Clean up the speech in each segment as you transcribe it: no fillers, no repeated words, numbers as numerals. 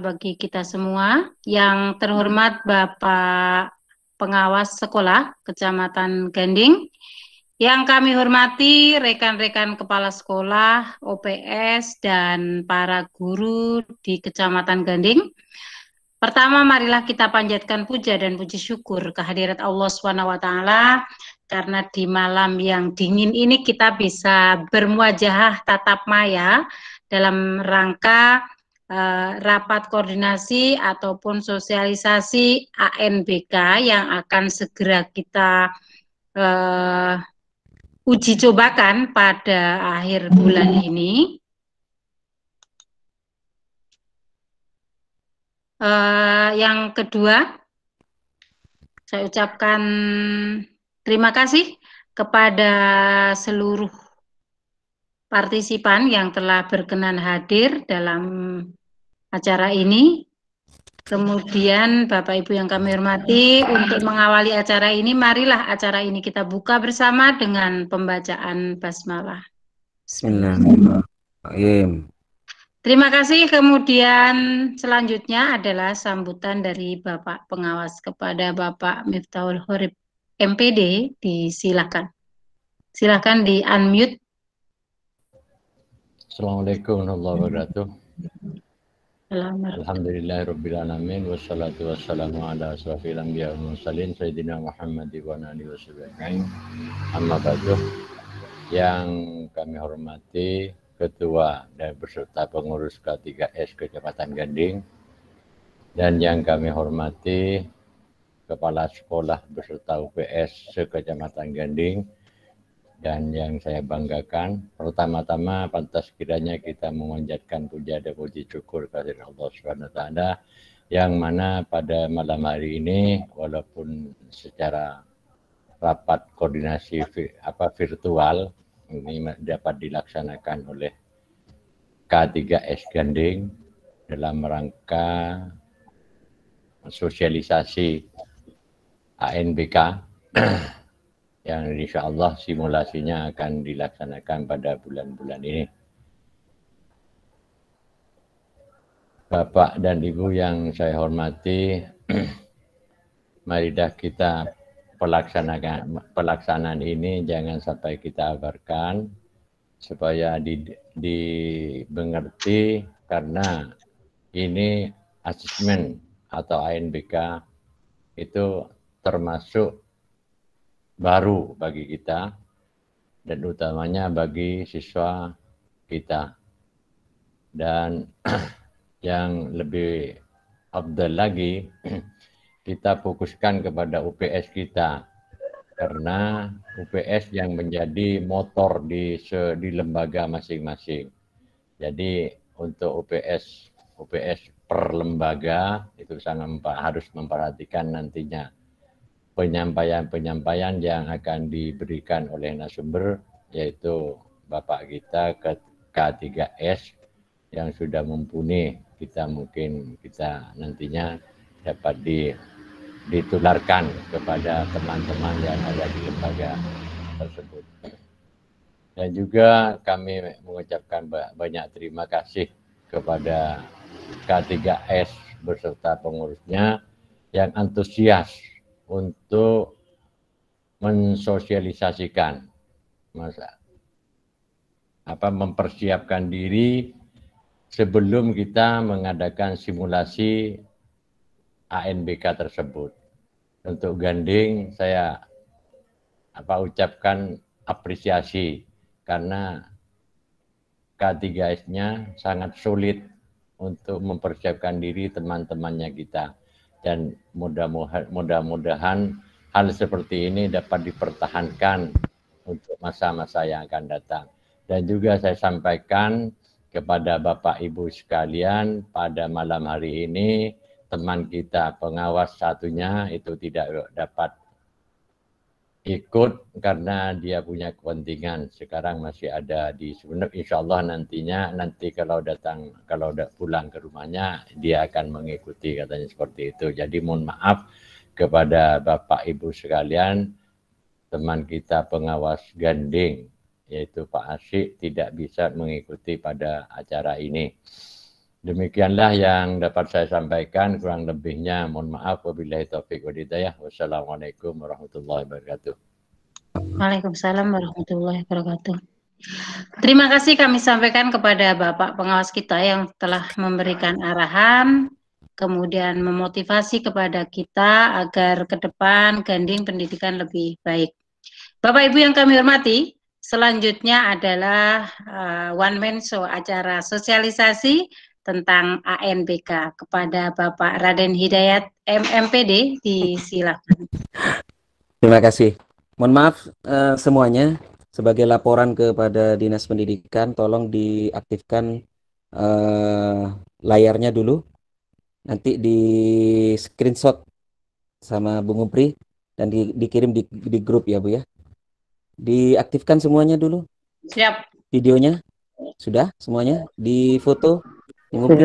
bagi kita semua. Yang terhormat Bapak Pengawas Sekolah Kecamatan Ganding, yang kami hormati rekan-rekan kepala sekolah, OPS, dan para guru di Kecamatan Ganding. Pertama, marilah kita panjatkan puja dan puji syukur kehadirat Allah SWT, karena di malam yang dingin ini kita bisa bermuajahah tatap maya dalam rangka rapat koordinasi ataupun sosialisasi ANBK yang akan segera kita uji cobakan pada akhir bulan ini. Yang kedua, saya ucapkan terima kasih kepada seluruh partisipan yang telah berkenan hadir dalam acara ini. Kemudian Bapak Ibu yang kami hormati, untuk mengawali acara ini, marilah acara ini kita buka bersama dengan pembacaan basmalah. Bismillahirrahmanirrahim. Terima kasih. Kemudian selanjutnya adalah sambutan dari Bapak Pengawas kepada Bapak Miftahul Horib MPD. Disilakan. Silakan di unmute. Assalamualaikum warahmatullahi wabarakatuh. Alhamdulillahirrabbilalamin. Wassalatu wassalamu ala asrafil anbiya wal mursalin Sayyidina Muhammad wa alihi wasallam. Amma ba'du. Yang kami hormati Ketua dan beserta pengurus K3S Kecamatan Ganding, dan yang kami hormati Kepala Sekolah beserta UPS se-Kecamatan Ganding, dan yang saya banggakan, pertama-tama pantas kiranya kita memanjatkan puja dan puji syukur kepada Allah Subhanahu wa taala, yang mana pada malam hari ini walaupun secara rapat koordinasi virtual ini dapat dilaksanakan oleh K3S Ganding dalam rangka sosialisasi ANBK yang insya Allah simulasinya akan dilaksanakan pada bulan-bulan ini. Bapak dan Ibu yang saya hormati, marilah kita pelaksanaan ini jangan sampai kita abaikan, supaya dimengerti, karena ini asesmen atau ANBK itu termasuk baru bagi kita dan utamanya bagi siswa kita. Dan yang lebih afdal lagi, kita fokuskan kepada UPS kita, karena UPS yang menjadi motor di lembaga masing-masing. Jadi untuk UPS per lembaga itu sangat harus memperhatikan nantinya penyampaian yang akan diberikan oleh narasumber, yaitu Bapak kita K3S yang sudah mumpuni. Mungkin kita nantinya dapat ditularkan kepada teman-teman yang ada di lembaga tersebut. Dan juga kami mengucapkan banyak terima kasih kepada K3S beserta pengurusnya yang antusias untuk mensosialisasikan, mempersiapkan diri sebelum kita mengadakan simulasi ANBK tersebut. Untuk Ganding saya ucapkan apresiasi, karena K3S-nya sangat sulit untuk mempersiapkan diri teman-temannya kita. Dan mudah-mudahan hal seperti ini dapat dipertahankan untuk masa-masa yang akan datang. Dan juga saya sampaikan kepada Bapak Ibu sekalian, pada malam hari ini teman kita pengawas satunya itu tidak dapat ikut karena dia punya kepentingan. Sekarang masih ada di Sumeneb. Insya Allah nanti kalau pulang ke rumahnya dia akan mengikuti, katanya seperti itu. Jadi mohon maaf kepada Bapak Ibu sekalian, teman kita pengawas Ganding yaitu Pak Asyik tidak bisa mengikuti pada acara ini. Demikianlah yang dapat saya sampaikan, kurang lebihnya mohon maaf. Wabillahi taufiq wal hidayah. Wassalamualaikum warahmatullahi wabarakatuh. Waalaikumsalam warahmatullahi wabarakatuh. Terima kasih kami sampaikan kepada Bapak pengawas kita yang telah memberikan arahan, kemudian memotivasi kepada kita agar ke depan Ganding pendidikan lebih baik. Bapak Ibu yang kami hormati, selanjutnya adalah one man show, acara sosialisasi tentang ANBK kepada Bapak Raden Hidayat MMPD, disilakan. Terima kasih. Mohon maaf semuanya, sebagai laporan kepada Dinas Pendidikan, tolong diaktifkan layarnya dulu. Nanti di screenshot sama Bung Upri dan dikirim di grup ya Bu ya. Diaktifkan semuanya dulu. Siap. Videonya sudah semuanya di foto. Bung Upri.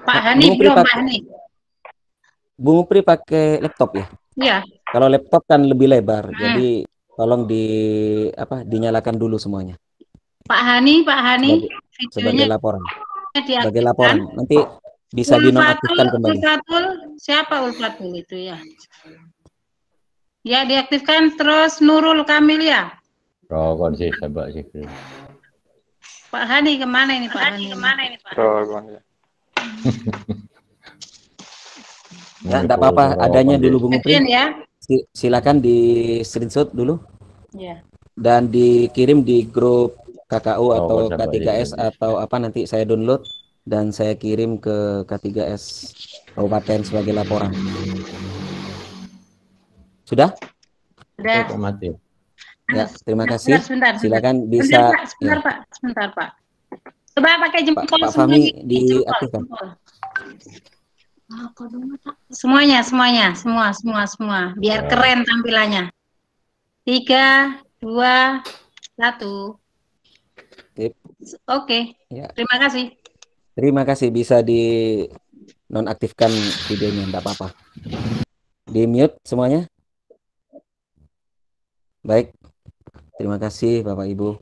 Pak Hani belum, Pak Hani. Bung Upri pakai laptop ya? Iya. Kalau laptop kan lebih lebar, jadi tolong dinyalakan dulu semuanya. Pak Hani, sebagai laporan. Sebagai laporan. Nanti bisa dinonaktifkan kembali. Ulfatul, siapa Ulfatul itu ya? Ya, diaktifkan. Terus Nurul Kamil ya? Rokon sih, sabak sih. Pak Hani kemana ini Pak Hani? Rokon ya. Ya, enggak apa-apa, adanya dulu Bung Upri. Ya. Silakan di screenshot dulu. Ya. Dan dikirim di grup KKU atau K3S atau apa, nanti saya download dan saya kirim ke K3S Kabupaten sebagai laporan. Sudah? Sudah. Mati. Ya, terima kasih. Sebentar. Silakan bisa. Sebentar, Pak. Coba pakai jempol. Pak Fahmi diaktifkan. Semuanya, semua. Biar keren tampilannya. 3, 2, 1. Oke. Ya. Terima kasih. Terima kasih, bisa di nonaktifkan videonya, enggak apa-apa. Di mute semuanya. Baik. Terima kasih Bapak Ibu.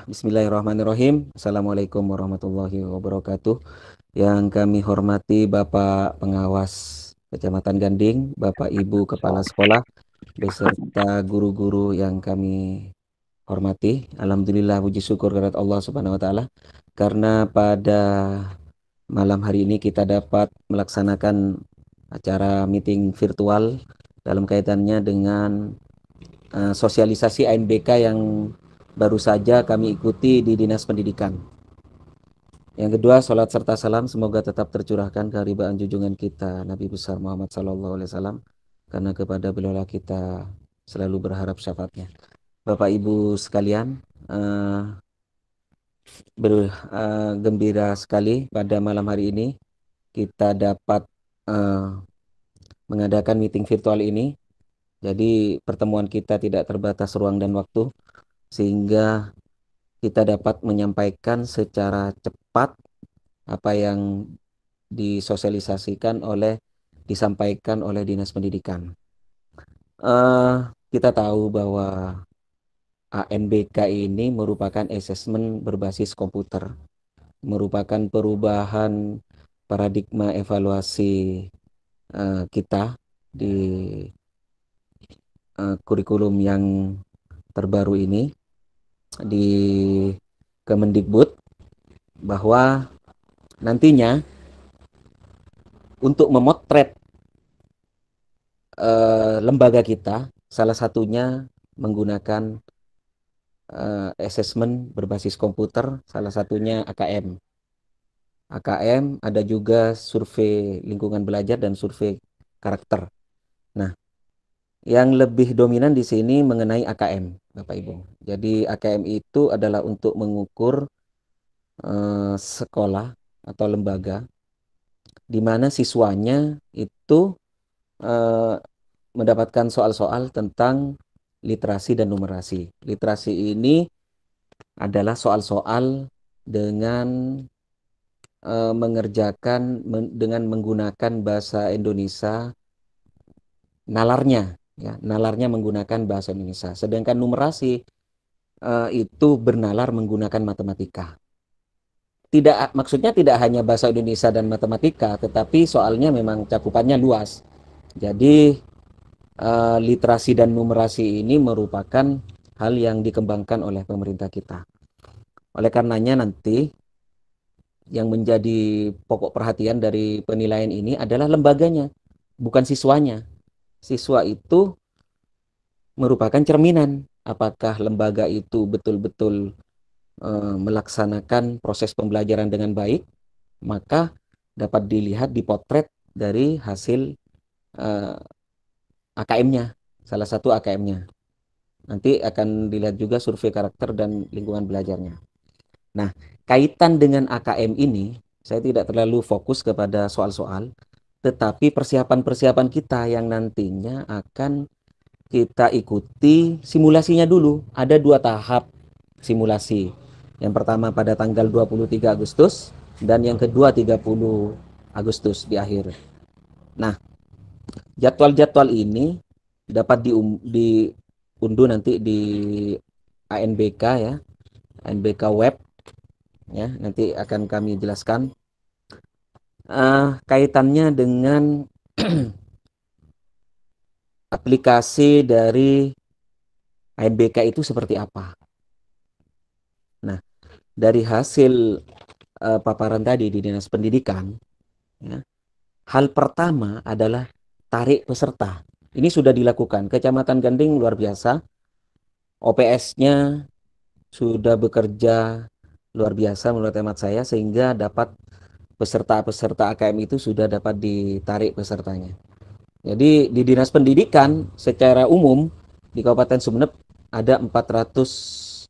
Bismillahirrahmanirrahim. Assalamualaikum warahmatullahi wabarakatuh. Yang kami hormati Bapak Pengawas Kecamatan Ganding, Bapak Ibu Kepala Sekolah, beserta guru-guru yang kami hormati. Alhamdulillah, puji syukur kepada Allah Subhanahu wa Ta'ala, karena pada malam hari ini kita dapat melaksanakan acara meeting virtual dalam kaitannya dengan sosialisasi ANBK yang baru saja kami ikuti di Dinas Pendidikan. Yang kedua, salat serta salam semoga tetap tercurahkan keharibaan junjungan kita Nabi besar Muhammad SAW, karena kepada beliau kita selalu berharap syafaatnya. Bapak Ibu sekalian, gembira sekali pada malam hari ini kita dapat mengadakan meeting virtual ini. Jadi pertemuan kita tidak terbatas ruang dan waktu, sehingga kita dapat menyampaikan secara cepat apa yang disampaikan oleh Dinas Pendidikan. Kita tahu bahwa ANBK ini merupakan asesmen berbasis komputer, merupakan perubahan paradigma evaluasi kita di kurikulum yang terbaru ini di Kemendikbud, bahwa nantinya untuk memotret lembaga kita, salah satunya menggunakan asesmen berbasis komputer, salah satunya AKM. AKM, ada juga survei lingkungan belajar dan survei karakter. Nah, yang lebih dominan di sini mengenai AKM, Bapak Ibu. Jadi AKM itu adalah untuk mengukur sekolah atau lembaga di mana siswanya itu mendapatkan soal-soal tentang literasi dan numerasi. Literasi ini adalah soal-soal dengan dengan menggunakan bahasa Indonesia, nalarnya menggunakan bahasa Indonesia. Sedangkan numerasi itu bernalar menggunakan matematika. maksudnya tidak hanya bahasa Indonesia dan matematika, tetapi soalnya memang cakupannya luas. Jadi literasi dan numerasi ini merupakan hal yang dikembangkan oleh pemerintah kita. Oleh karenanya nanti yang menjadi pokok perhatian dari penilaian ini adalah lembaganya, bukan siswanya. Siswa itu merupakan cerminan apakah lembaga itu betul-betul melaksanakan proses pembelajaran dengan baik, maka dapat dilihat dipotret dari hasil AKM-nya, salah satu AKM-nya. Nanti akan dilihat juga survei karakter dan lingkungan belajarnya. Nah, kaitan dengan AKM ini, saya tidak terlalu fokus kepada soal-soal, tetapi persiapan-persiapan kita yang nantinya akan kita ikuti simulasinya dulu. Ada 2 tahap simulasi. Yang pertama pada tanggal 23 Agustus dan yang kedua 30 Agustus di akhir. Nah, jadwal-jadwal ini dapat diunduh nanti di ANBK ya, ANBK web ya, nanti akan kami jelaskan kaitannya dengan aplikasi dari ANBK itu seperti apa. Nah, dari hasil paparan tadi di Dinas Pendidikan, ya, hal pertama adalah tarik peserta. Ini sudah dilakukan. Kecamatan Ganding luar biasa. OPS-nya sudah bekerja luar biasa menurut hemat saya, sehingga dapat peserta-peserta AKM itu sudah dapat ditarik pesertanya. Jadi di Dinas Pendidikan secara umum di Kabupaten Sumeneb ada 400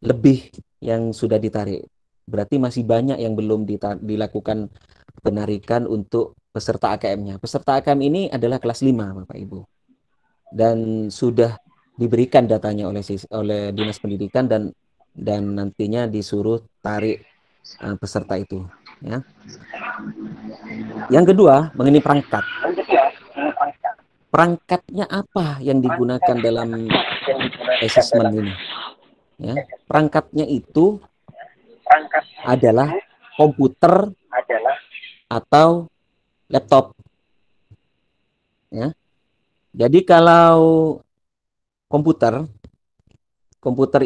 lebih yang sudah ditarik. Berarti masih banyak yang belum dilakukan penarikan untuk peserta AKM-nya. Peserta AKM ini adalah kelas 5, Bapak Ibu. Dan sudah diberikan datanya oleh Dinas Pendidikan dan nantinya disuruh tarik peserta itu, ya. Yang kedua, mengenai perangkat. Perangkatnya apa yang digunakan dalam asesmen ini? Ya, perangkatnya itu adalah komputer atau laptop. Ya. Jadi kalau komputer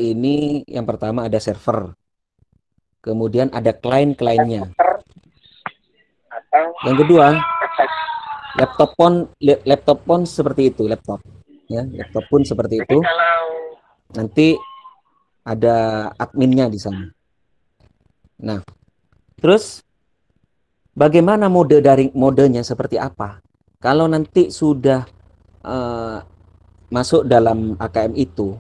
ini yang pertama ada server, kemudian ada klien-kliennya. Yang kedua, laptop pun seperti itu, laptop. Ya, laptop pun seperti itu. Nanti ada adminnya di sana. Nah, terus bagaimana modenya seperti apa? Kalau nanti sudah masuk dalam AKM itu,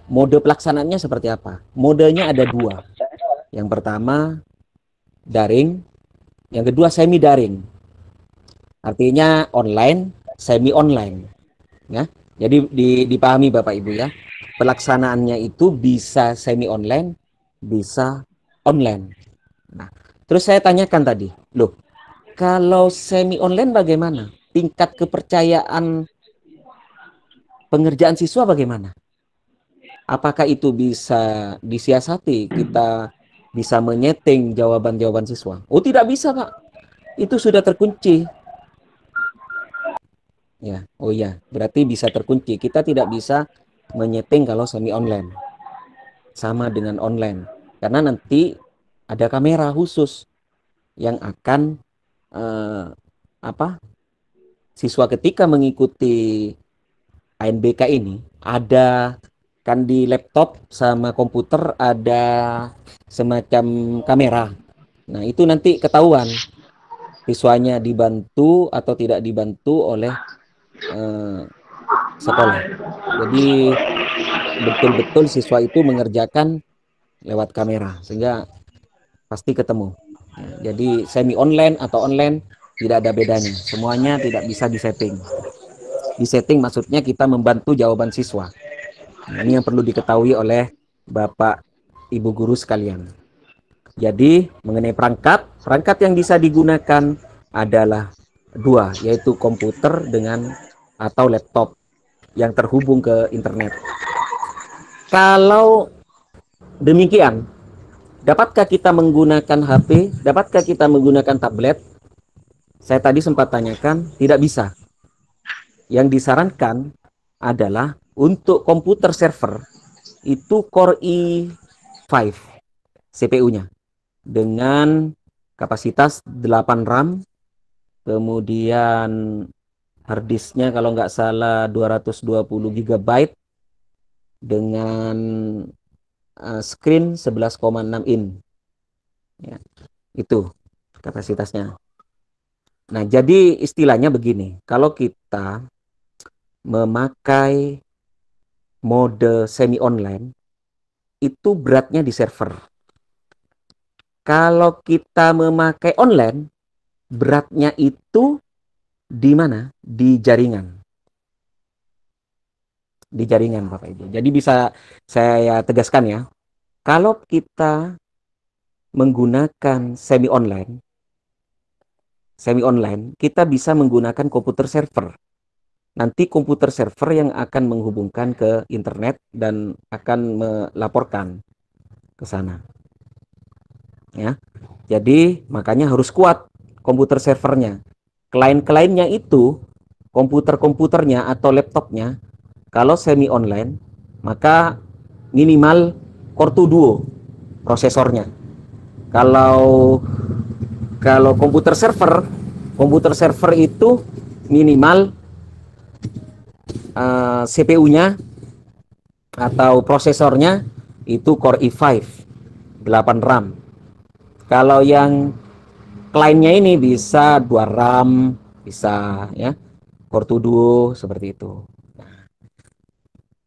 mode pelaksanaannya seperti apa? Modenya ada 2. Yang pertama daring, yang kedua semi daring. Artinya online, semi online. Ya. Jadi dipahami Bapak Ibu ya. Pelaksanaannya itu bisa semi online, bisa online. Nah, terus saya tanyakan tadi, loh, kalau semi online bagaimana? Tingkat kepercayaan pengerjaan siswa bagaimana? Apakah itu bisa disiasati? Kita bisa menyeting jawaban-jawaban siswa? Oh, tidak bisa, Pak. Itu sudah terkunci. Ya, oh ya, berarti bisa terkunci. Kita tidak bisa menyeting kalau semi online. Sama dengan online. Karena nanti ada kamera khusus yang akan siswa ketika mengikuti ANBK ini, ada kan di laptop sama komputer ada semacam kamera. Nah, itu nanti ketahuan siswanya dibantu atau tidak dibantu oleh sekolah. Jadi betul-betul siswa itu mengerjakan lewat kamera sehingga pasti ketemu. Jadi semi online atau online tidak ada bedanya. Semuanya tidak bisa disetting. Disetting maksudnya kita membantu jawaban siswa. Nah, ini yang perlu diketahui oleh Bapak Ibu guru sekalian. Jadi mengenai perangkat yang bisa digunakan adalah 2, yaitu komputer dengan atau laptop yang terhubung ke internet. Kalau demikian, Dapatkah kita menggunakan HP? Dapatkah kita menggunakan tablet? Saya tadi sempat tanyakan, tidak bisa. Yang disarankan adalah untuk komputer server itu Core i5 CPU-nya dengan kapasitas 8 RAM, kemudian harddisknya kalau nggak salah 220 GB dengan screen 11,6 in. Ya, itu kapasitasnya. Nah, jadi istilahnya begini, kalau kita memakai mode semi online, itu beratnya di server. Kalau kita memakai online, beratnya itu di mana? Di jaringan. Di jaringan, Bapak Ibu. Jadi bisa saya tegaskan ya, kalau kita menggunakan semi online, kita bisa menggunakan komputer server. Nanti komputer server yang akan menghubungkan ke internet dan akan melaporkan ke sana. Ya. Jadi makanya harus kuat komputer servernya. Klien-kliennya itu, komputernya atau laptopnya, kalau semi online, maka minimal Core 2 Duo prosesornya. Kalau komputer server itu minimal CPU-nya atau prosesornya itu Core i5 8 RAM. Kalau yang kliennya ini bisa 2 RAM, bisa ya, Core 2 Duo seperti itu.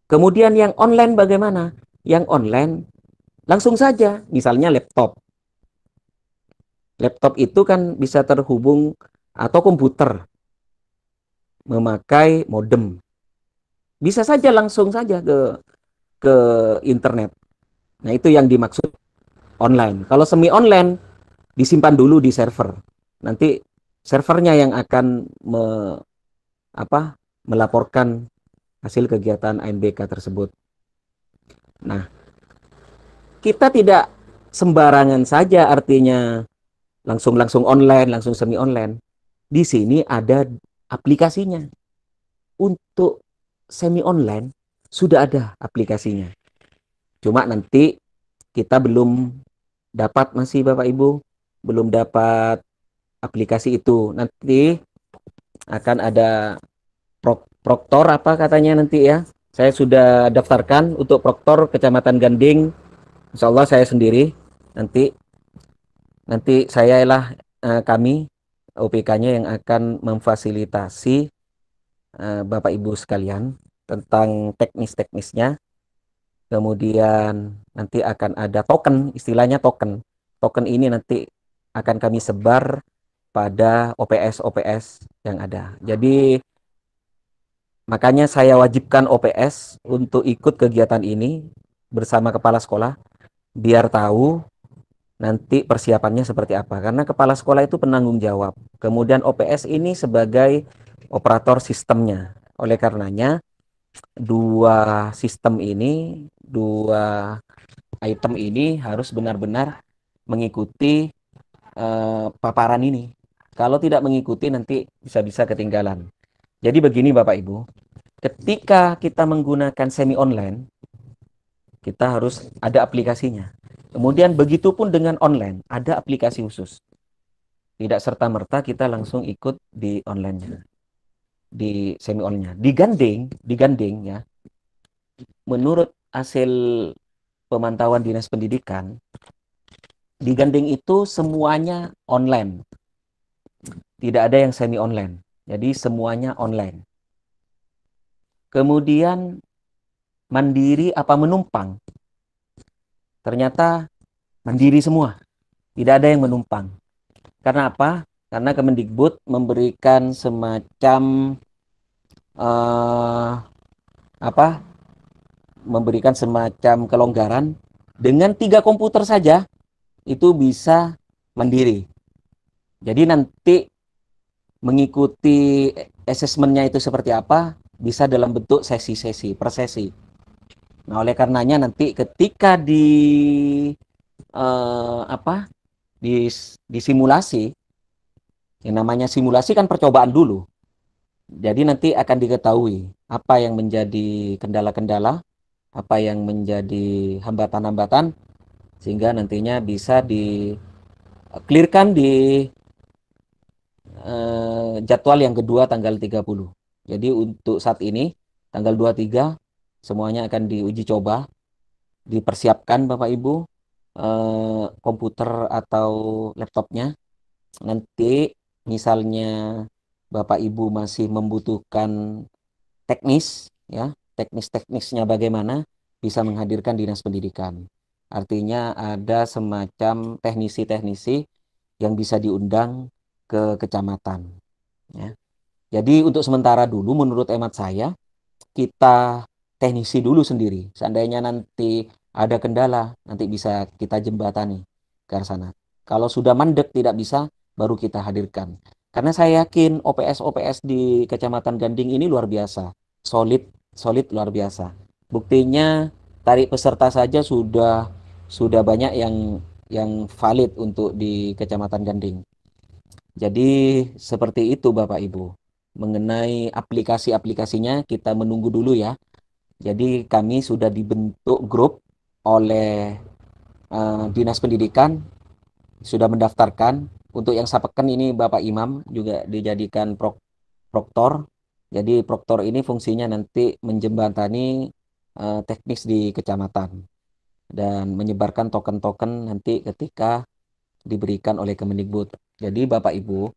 Kemudian yang online bagaimana? Yang online langsung saja, misalnya laptop. Laptop itu kan bisa terhubung atau komputer memakai modem. Bisa saja langsung saja ke internet. Nah, itu yang dimaksud online. Kalau semi online disimpan dulu di server. Nanti servernya yang akan melaporkan hasil kegiatan ANBK tersebut. Nah, kita tidak sembarangan saja artinya langsung online, langsung semi online. Di sini ada aplikasinya. Untuk semi online sudah ada aplikasinya. Cuma nanti kita belum dapat, masih Bapak Ibu, belum dapat aplikasi itu. Nanti akan ada proktor apa katanya nanti ya. Saya sudah daftarkan untuk proktor Kecamatan Ganding. Insya Allah saya sendiri. Nanti saya lah kami OPK-nya yang akan memfasilitasi Bapak Ibu sekalian tentang teknis-teknisnya. Kemudian nanti akan ada token, istilahnya token. Token ini nanti akan kami sebar pada OPS yang ada. Jadi makanya saya wajibkan OPS untuk ikut kegiatan ini bersama kepala sekolah biar tahu nanti persiapannya seperti apa. Karena kepala sekolah itu penanggung jawab. Kemudian OPS ini sebagai operator sistemnya. Oleh karenanya dua item ini harus benar-benar mengikuti paparan ini. Kalau tidak mengikuti nanti bisa-bisa ketinggalan. Jadi begini Bapak Ibu, ketika kita menggunakan semi online, kita harus ada aplikasinya. Kemudian begitu pun dengan online, ada aplikasi khusus. Tidak serta-merta kita langsung ikut di online-nya, di semi online-nya. Di Ganding ya. Menurut hasil pemantauan Dinas Pendidikan, di Ganding itu semuanya online. Tidak ada yang semi online. Jadi semuanya online. Kemudian mandiri apa menumpang? Ternyata mandiri semua. Tidak ada yang menumpang. Karena apa? Karena Kemendikbud memberikan semacam memberikan semacam kelonggaran dengan 3 komputer saja itu bisa mandiri. Jadi nanti mengikuti asesmennya itu seperti apa bisa dalam bentuk sesi-sesi per sesi. Nah, oleh karenanya nanti ketika di apa disimulasi. Yang namanya simulasi kan percobaan dulu. Jadi nanti akan diketahui apa yang menjadi kendala-kendala, apa yang menjadi hambatan-hambatan, sehingga nantinya bisa di-clearkan di jadwal yang kedua tanggal 30. Jadi untuk saat ini tanggal 23 semuanya akan diuji coba, dipersiapkan Bapak Ibu komputer atau laptopnya. Nanti misalnya Bapak Ibu masih membutuhkan teknis, ya, teknisnya bagaimana, bisa menghadirkan dinas pendidikan. Artinya ada semacam teknisi-teknisi yang bisa diundang ke kecamatan. Ya. Jadi untuk sementara dulu menurut hemat saya, kita teknisi dulu sendiri. Seandainya nanti ada kendala, nanti bisa kita jembatani ke arah sana. Kalau sudah mandek tidak bisa, baru kita hadirkan. Karena saya yakin OPS di Kecamatan Ganding ini luar biasa. Solid luar biasa. Buktinya tarik peserta saja sudah banyak yang valid untuk di Kecamatan Ganding. Jadi seperti itu Bapak Ibu. Mengenai aplikasi-aplikasinya kita menunggu dulu ya. Jadi kami sudah dibentuk grup oleh Dinas Pendidikan, sudah mendaftarkan. Untuk yang Sapeken ini Bapak Imam juga dijadikan proktor. Jadi proktor ini fungsinya nanti menjembatani teknis di kecamatan dan menyebarkan token-token nanti ketika diberikan oleh Kemendikbud. Jadi Bapak Ibu,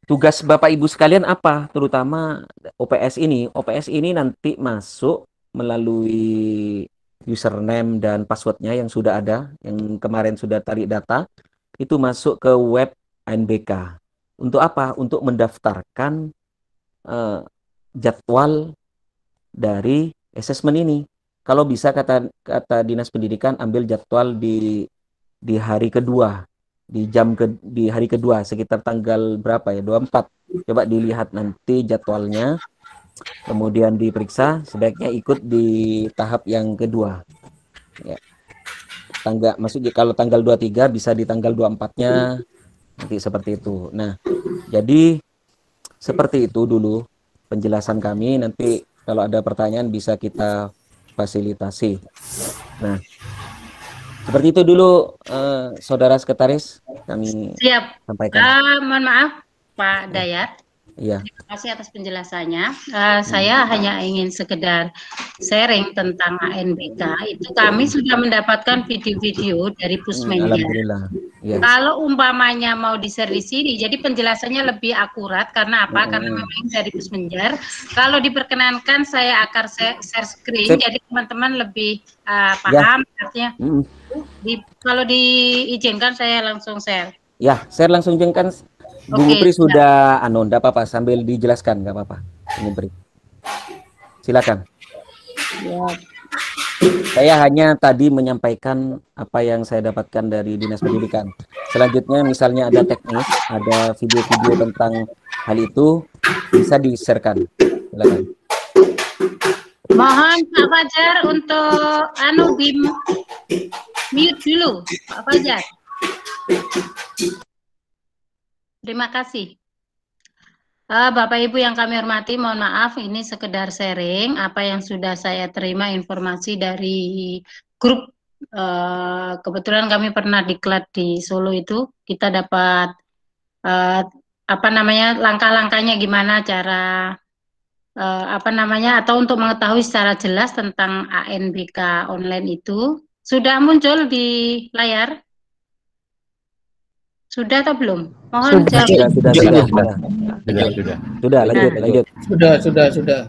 tugas Bapak Ibu sekalian apa? Terutama OPS ini nanti masuk melalui username dan passwordnya yang sudah ada, yang kemarin sudah tarik data, itu masuk ke web ANBK. Untuk apa? Untuk mendaftarkan jadwal dari asesmen ini. Kalau bisa kata Dinas Pendidikan ambil jadwal di hari kedua, di hari kedua sekitar tanggal berapa ya? 24. Coba dilihat nanti jadwalnya. Kemudian diperiksa, sebaiknya ikut di tahap yang kedua. Ya. Maksudnya kalau tanggal 23 bisa di tanggal 24-nya, nanti seperti itu. Nah, jadi seperti itu dulu penjelasan kami. Nanti kalau ada pertanyaan bisa kita fasilitasi. Nah, seperti itu dulu Saudara Sekretaris kami sampaikan. Mohon maaf Pak Dayat. Iya. Terima kasih atas penjelasannya. Saya hanya ingin sekedar sharing tentang ANBK. Itu kami sudah mendapatkan video-video dari Pusmenja. Alhamdulillah. Yes. Kalau umpamanya mau di-share di sini, jadi penjelasannya lebih akurat. Karena apa? Karena memang dari Pusmenja. Kalau diperkenankan saya akan share screen, jadi teman-teman lebih paham. Artinya, kalau diizinkan saya langsung share. Ya, share langsung izinkan. Bu Pri sudah enggak apa-apa, sambil dijelaskan enggak apa-apa. Ini Pri. Silakan. Ya. Saya hanya tadi menyampaikan apa yang saya dapatkan dari Dinas Pendidikan. Selanjutnya misalnya ada teknis, ada video-video tentang hal itu, bisa di-share-kan. Silakan. Mohon Pak Fajar untuk mute dulu, Pak Fajar. Terima kasih. Bapak Ibu yang kami hormati, mohon maaf ini sekedar sharing apa yang sudah saya terima informasi dari grup. Kebetulan kami pernah diklat di Solo itu, kita dapat langkah-langkahnya gimana cara atau untuk mengetahui secara jelas tentang ANBK online itu sudah muncul di layar. Sudah atau belum? Mohon jawab. Sudah, lanjut. Sudah.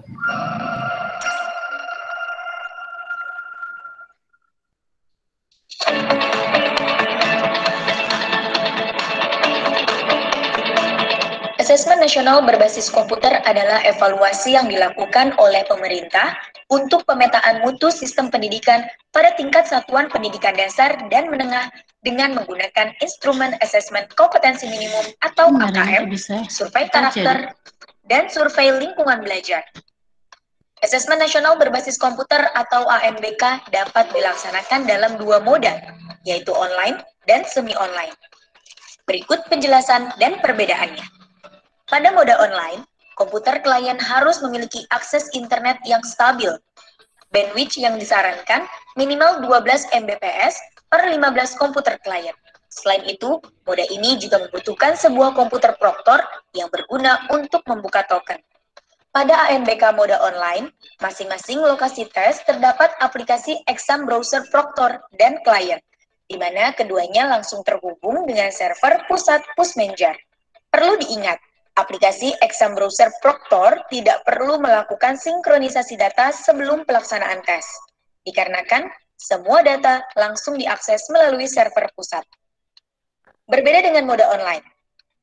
Asesmen nasional berbasis komputer adalah evaluasi yang dilakukan oleh pemerintah untuk pemetaan mutu sistem pendidikan pada tingkat satuan pendidikan dasar dan menengah dengan menggunakan instrumen asesmen kompetensi minimum atau AKM, survei karakter, dan survei lingkungan belajar. Asesmen nasional berbasis komputer atau ANBK dapat dilaksanakan dalam dua moda, yaitu online dan semi-online. Berikut penjelasan dan perbedaannya. Pada mode online, komputer klien harus memiliki akses internet yang stabil. Bandwidth yang disarankan minimal 12 Mbps per 15 komputer klien. Selain itu, mode ini juga membutuhkan sebuah komputer Proctor yang berguna untuk membuka token. Pada ANBK mode online, masing-masing lokasi tes terdapat aplikasi exam browser Proctor dan klien, di mana keduanya langsung terhubung dengan server pusat Pusmenjar. Perlu diingat, aplikasi exam browser Proctor tidak perlu melakukan sinkronisasi data sebelum pelaksanaan tes, dikarenakan semua data langsung diakses melalui server pusat. Berbeda dengan mode online.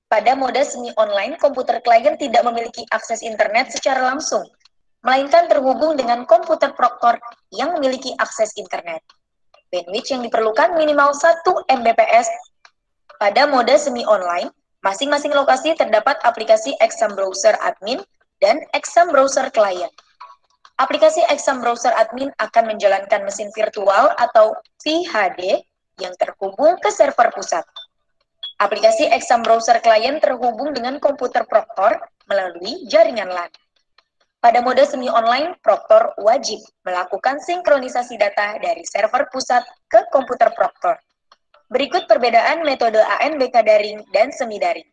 Pada mode semi-online, komputer klien tidak memiliki akses internet secara langsung, melainkan terhubung dengan komputer Proctor yang memiliki akses internet. Bandwidth yang diperlukan minimal 1 Mbps. Pada mode semi-online, masing-masing lokasi terdapat aplikasi exam browser admin dan exam browser klien. Aplikasi exam browser admin akan menjalankan mesin virtual atau VHD yang terhubung ke server pusat. Aplikasi exam browser klien terhubung dengan komputer Proctor melalui jaringan LAN. Pada mode semi-online, Proctor wajib melakukan sinkronisasi data dari server pusat ke komputer Proctor. Berikut perbedaan metode ANBK daring dan semi-daring.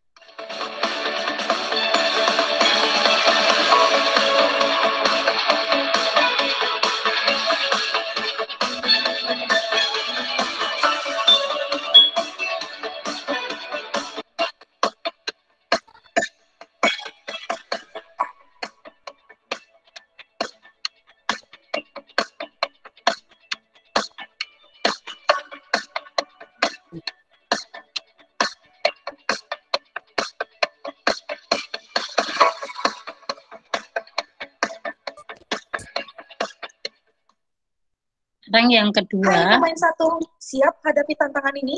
Yang kedua. Hai pemain 1, siap hadapi tantangan ini?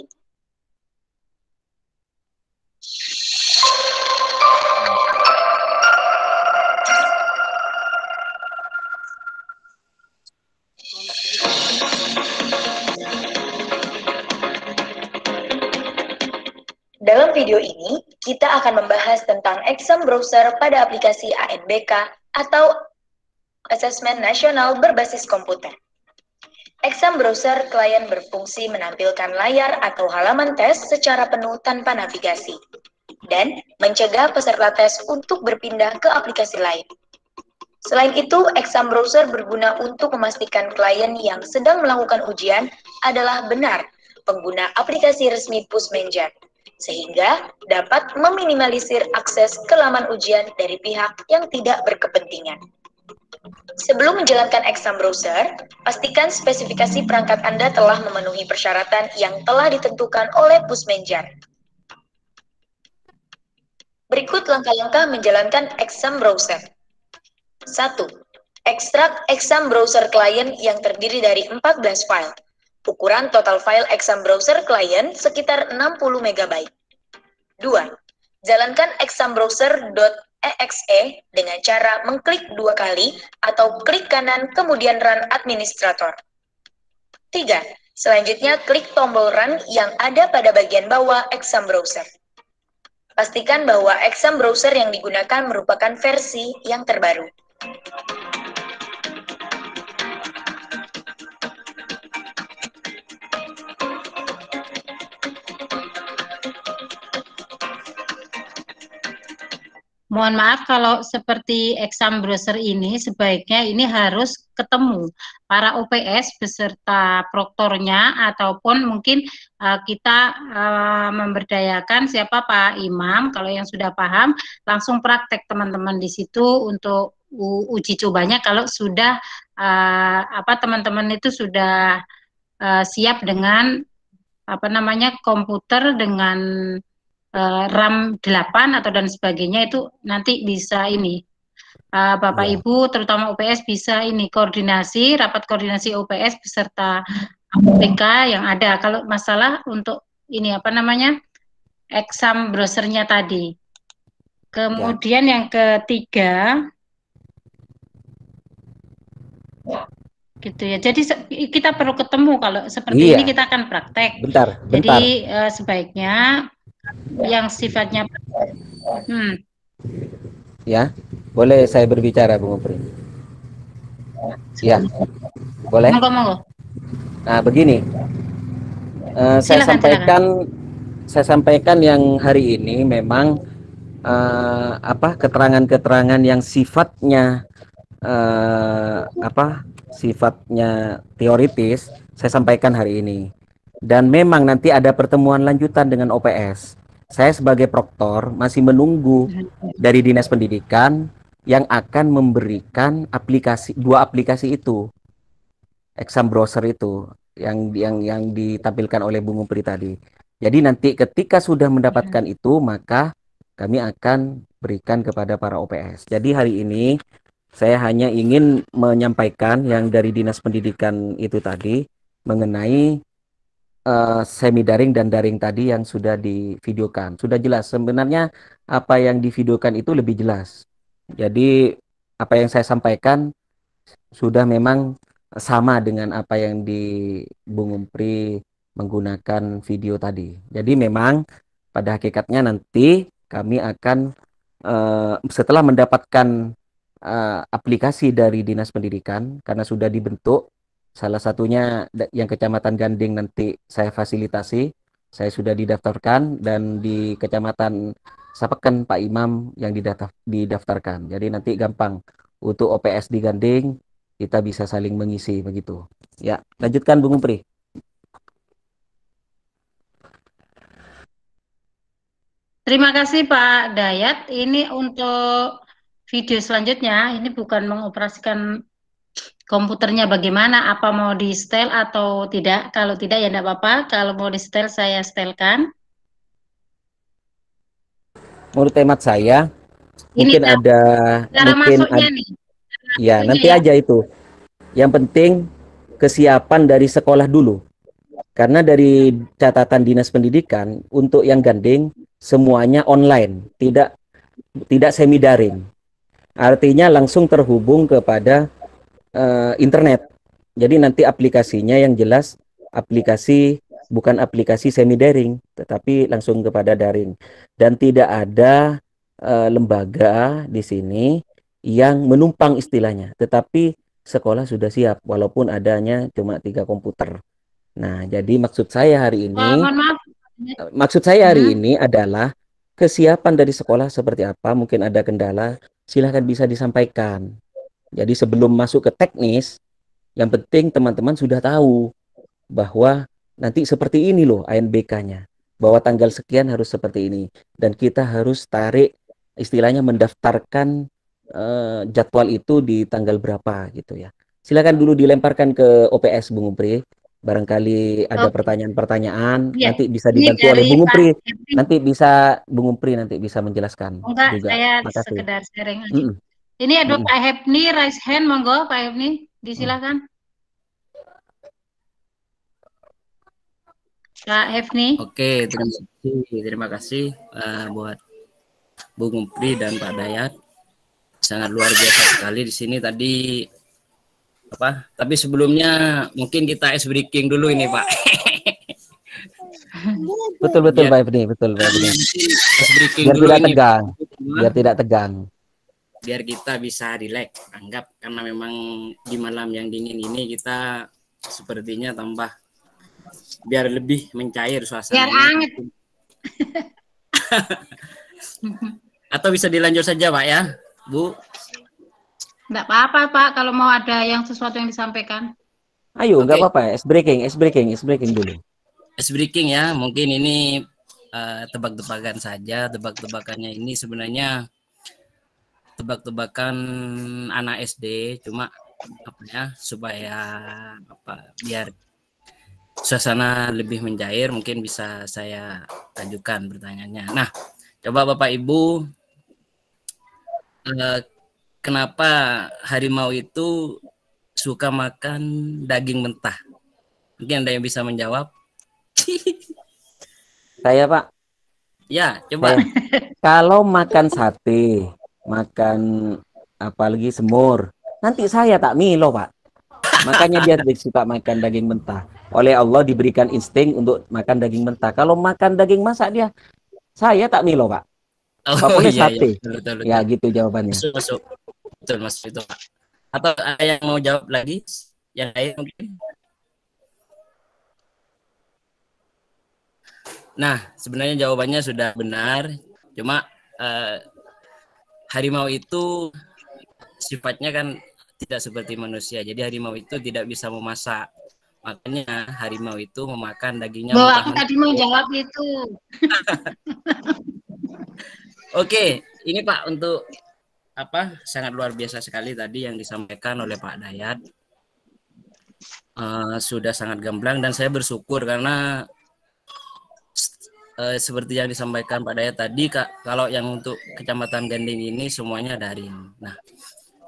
Dalam video ini, kita akan membahas tentang exam browser pada aplikasi ANBK atau Asesmen Nasional Berbasis Komputer. Exam browser klien berfungsi menampilkan layar atau halaman tes secara penuh tanpa navigasi, dan mencegah peserta tes untuk berpindah ke aplikasi lain. Selain itu, exam browser berguna untuk memastikan klien yang sedang melakukan ujian adalah benar pengguna aplikasi resmi Pusmenjar, sehingga dapat meminimalisir akses ke laman ujian dari pihak yang tidak berkepentingan. Sebelum menjalankan exam browser, pastikan spesifikasi perangkat Anda telah memenuhi persyaratan yang telah ditentukan oleh Pusmenjar. Berikut langkah-langkah menjalankan exam browser. 1. Ekstrak exam browser klien yang terdiri dari 14 file. Ukuran total file exam browser klien sekitar 60 MB. 2. Jalankan exam browser.exe dengan cara mengklik 2 kali atau klik kanan kemudian run administrator. 3. Selanjutnya klik tombol run yang ada pada bagian bawah exam browser. Pastikan bahwa exam browser yang digunakan merupakan versi yang terbaru. Mohon maaf kalau seperti exam browser ini sebaiknya ini harus ketemu para OPS beserta proktornya ataupun mungkin kita memberdayakan siapa Pak Imam, kalau yang sudah paham langsung praktek teman-teman di situ untuk uji cobanya kalau sudah teman-teman itu sudah siap dengan komputer dengan RAM 8 atau dan sebagainya, itu nanti bisa ini Bapak Ibu terutama OPS bisa ini rapat koordinasi OPS beserta APK yang ada kalau masalah untuk ini exam browsernya tadi. Kemudian yang ketiga, Gitu ya. Jadi kita perlu ketemu kalau seperti ini Iya, kita akan praktek. bentar. Jadi sebaiknya yang sifatnya Ya, boleh saya berbicara, Bung Upri? Ya, boleh. monggo. Nah, begini, Silakan. saya sampaikan yang hari ini memang keterangan-keterangan yang sifatnya sifatnya teoritis saya sampaikan hari ini. Dan memang nanti ada pertemuan lanjutan dengan OPS. Saya sebagai proktor masih menunggu dari Dinas Pendidikan yang akan memberikan dua aplikasi itu, exam browser itu yang ditampilkan oleh Bung Upri tadi. Jadi nanti ketika sudah mendapatkan itu, maka kami akan berikan kepada para OPS. Jadi hari ini saya hanya ingin menyampaikan yang dari Dinas Pendidikan itu tadi mengenai semi daring dan daring tadi yang sudah divideokan. Sudah jelas sebenarnya apa yang divideokan itu lebih jelas. Jadi apa yang saya sampaikan sudah memang sama dengan apa yang di Bung Umpri menggunakan video tadi. Jadi memang pada hakikatnya nanti kami akan setelah mendapatkan aplikasi dari Dinas Pendidikan karena sudah dibentuk, salah satunya yang Kecamatan Ganding nanti saya fasilitasi, saya sudah didaftarkan, dan di Kecamatan Sapeken Pak Imam yang didaftarkan. Jadi nanti gampang untuk OPS di Ganding kita bisa saling mengisi begitu. Ya, lanjutkan Bung Umpri. Terima kasih Pak Dayat. Ini untuk video selanjutnya, ini bukan mengoperasikan komputernya bagaimana, apa mau di setel atau tidak. Kalau tidak ya tidak apa-apa, kalau mau di setel saya setelkan. Menurut hemat saya, mungkin Ini ada nih. Ya, nanti aja itu. Yang penting kesiapan dari sekolah dulu. Karena dari catatan Dinas Pendidikan untuk yang Ganding semuanya online, tidak semi daring. Artinya langsung terhubung kepada internet. Jadi nanti aplikasinya yang jelas bukan aplikasi semi daring, tetapi langsung kepada daring. Dan tidak ada lembaga di sini yang menumpang istilahnya, tetapi sekolah sudah siap walaupun adanya cuma 3 komputer. Nah, jadi maksud saya hari ini adalah kesiapan dari sekolah seperti apa, mungkin ada kendala, silahkan bisa disampaikan. Jadi sebelum masuk ke teknis, yang penting teman-teman sudah tahu bahwa nanti seperti ini loh ANBK-nya, bahwa tanggal sekian harus seperti ini, dan kita harus tarik istilahnya mendaftarkan jadwal itu di tanggal berapa gitu ya. Silakan dulu dilemparkan ke OPS Bung Umpri. Barangkali ada pertanyaan-pertanyaan, nanti bisa dibantu oleh Bung Umpri. Nanti bisa Bung Umpri menjelaskan juga. Saya sekedar sharing aja. Ini ada Pak Hefni raise hand, monggo Pak Hefni, disilakan. Pak Hefni. Oke, terima kasih buat Bung Umpri dan Pak Dayat. Sangat luar biasa sekali di sini tadi tapi sebelumnya mungkin kita ice breaking dulu ini Pak. Betul Pak Hefni, betul Pak Hefni. Biar tidak tegang. Biar kita bisa rileks, anggap karena memang di malam yang dingin ini kita sepertinya tambah biar lebih mencair suasana. Biar hangat. Atau bisa dilanjut saja Pak ya, Bu? Enggak apa-apa Pak, kalau mau ada yang sesuatu yang disampaikan. Ayo, enggak apa-apa, ice breaking dulu. Ice breaking ya, mungkin ini tebak-tebakan saja. Tebak-tebakannya ini sebenarnya tebak-tebakan anak SD, cuma supaya biar suasana lebih mencair, mungkin bisa saya ajukan pertanyaannya. Nah, coba Bapak Ibu, kenapa harimau itu suka makan daging mentah? Mungkin ada yang bisa menjawab? Saya Pak. Ya, coba. Kalau makan sate, makan apalagi semur, nanti saya tak milo Pak. Makanya dia suka makan daging mentah. Oleh Allah diberikan insting untuk makan daging mentah. Kalau makan daging masak dia, saya tak milo, Pak. Pak boleh iya, sate. betul, Ya gitu jawabannya. masuk. Betul, Mas itu, Pak. Atau ada yang mau jawab lagi? Yang lain mungkin? Nah, sebenarnya jawabannya sudah benar. Cuma harimau itu sifatnya kan tidak seperti manusia. Jadi harimau itu tidak bisa memasak. Makanya harimau itu memakan dagingnya Loh, mentah. aku tadi mau jawab itu. Oke, ini Pak untuk apa? Sangat luar biasa sekali tadi yang disampaikan oleh Pak Dayat. Sudah sangat gamblang dan saya bersyukur karena seperti yang disampaikan Pak Dayat tadi, kalau yang untuk Kecamatan Ganding ini semuanya daring. Nah,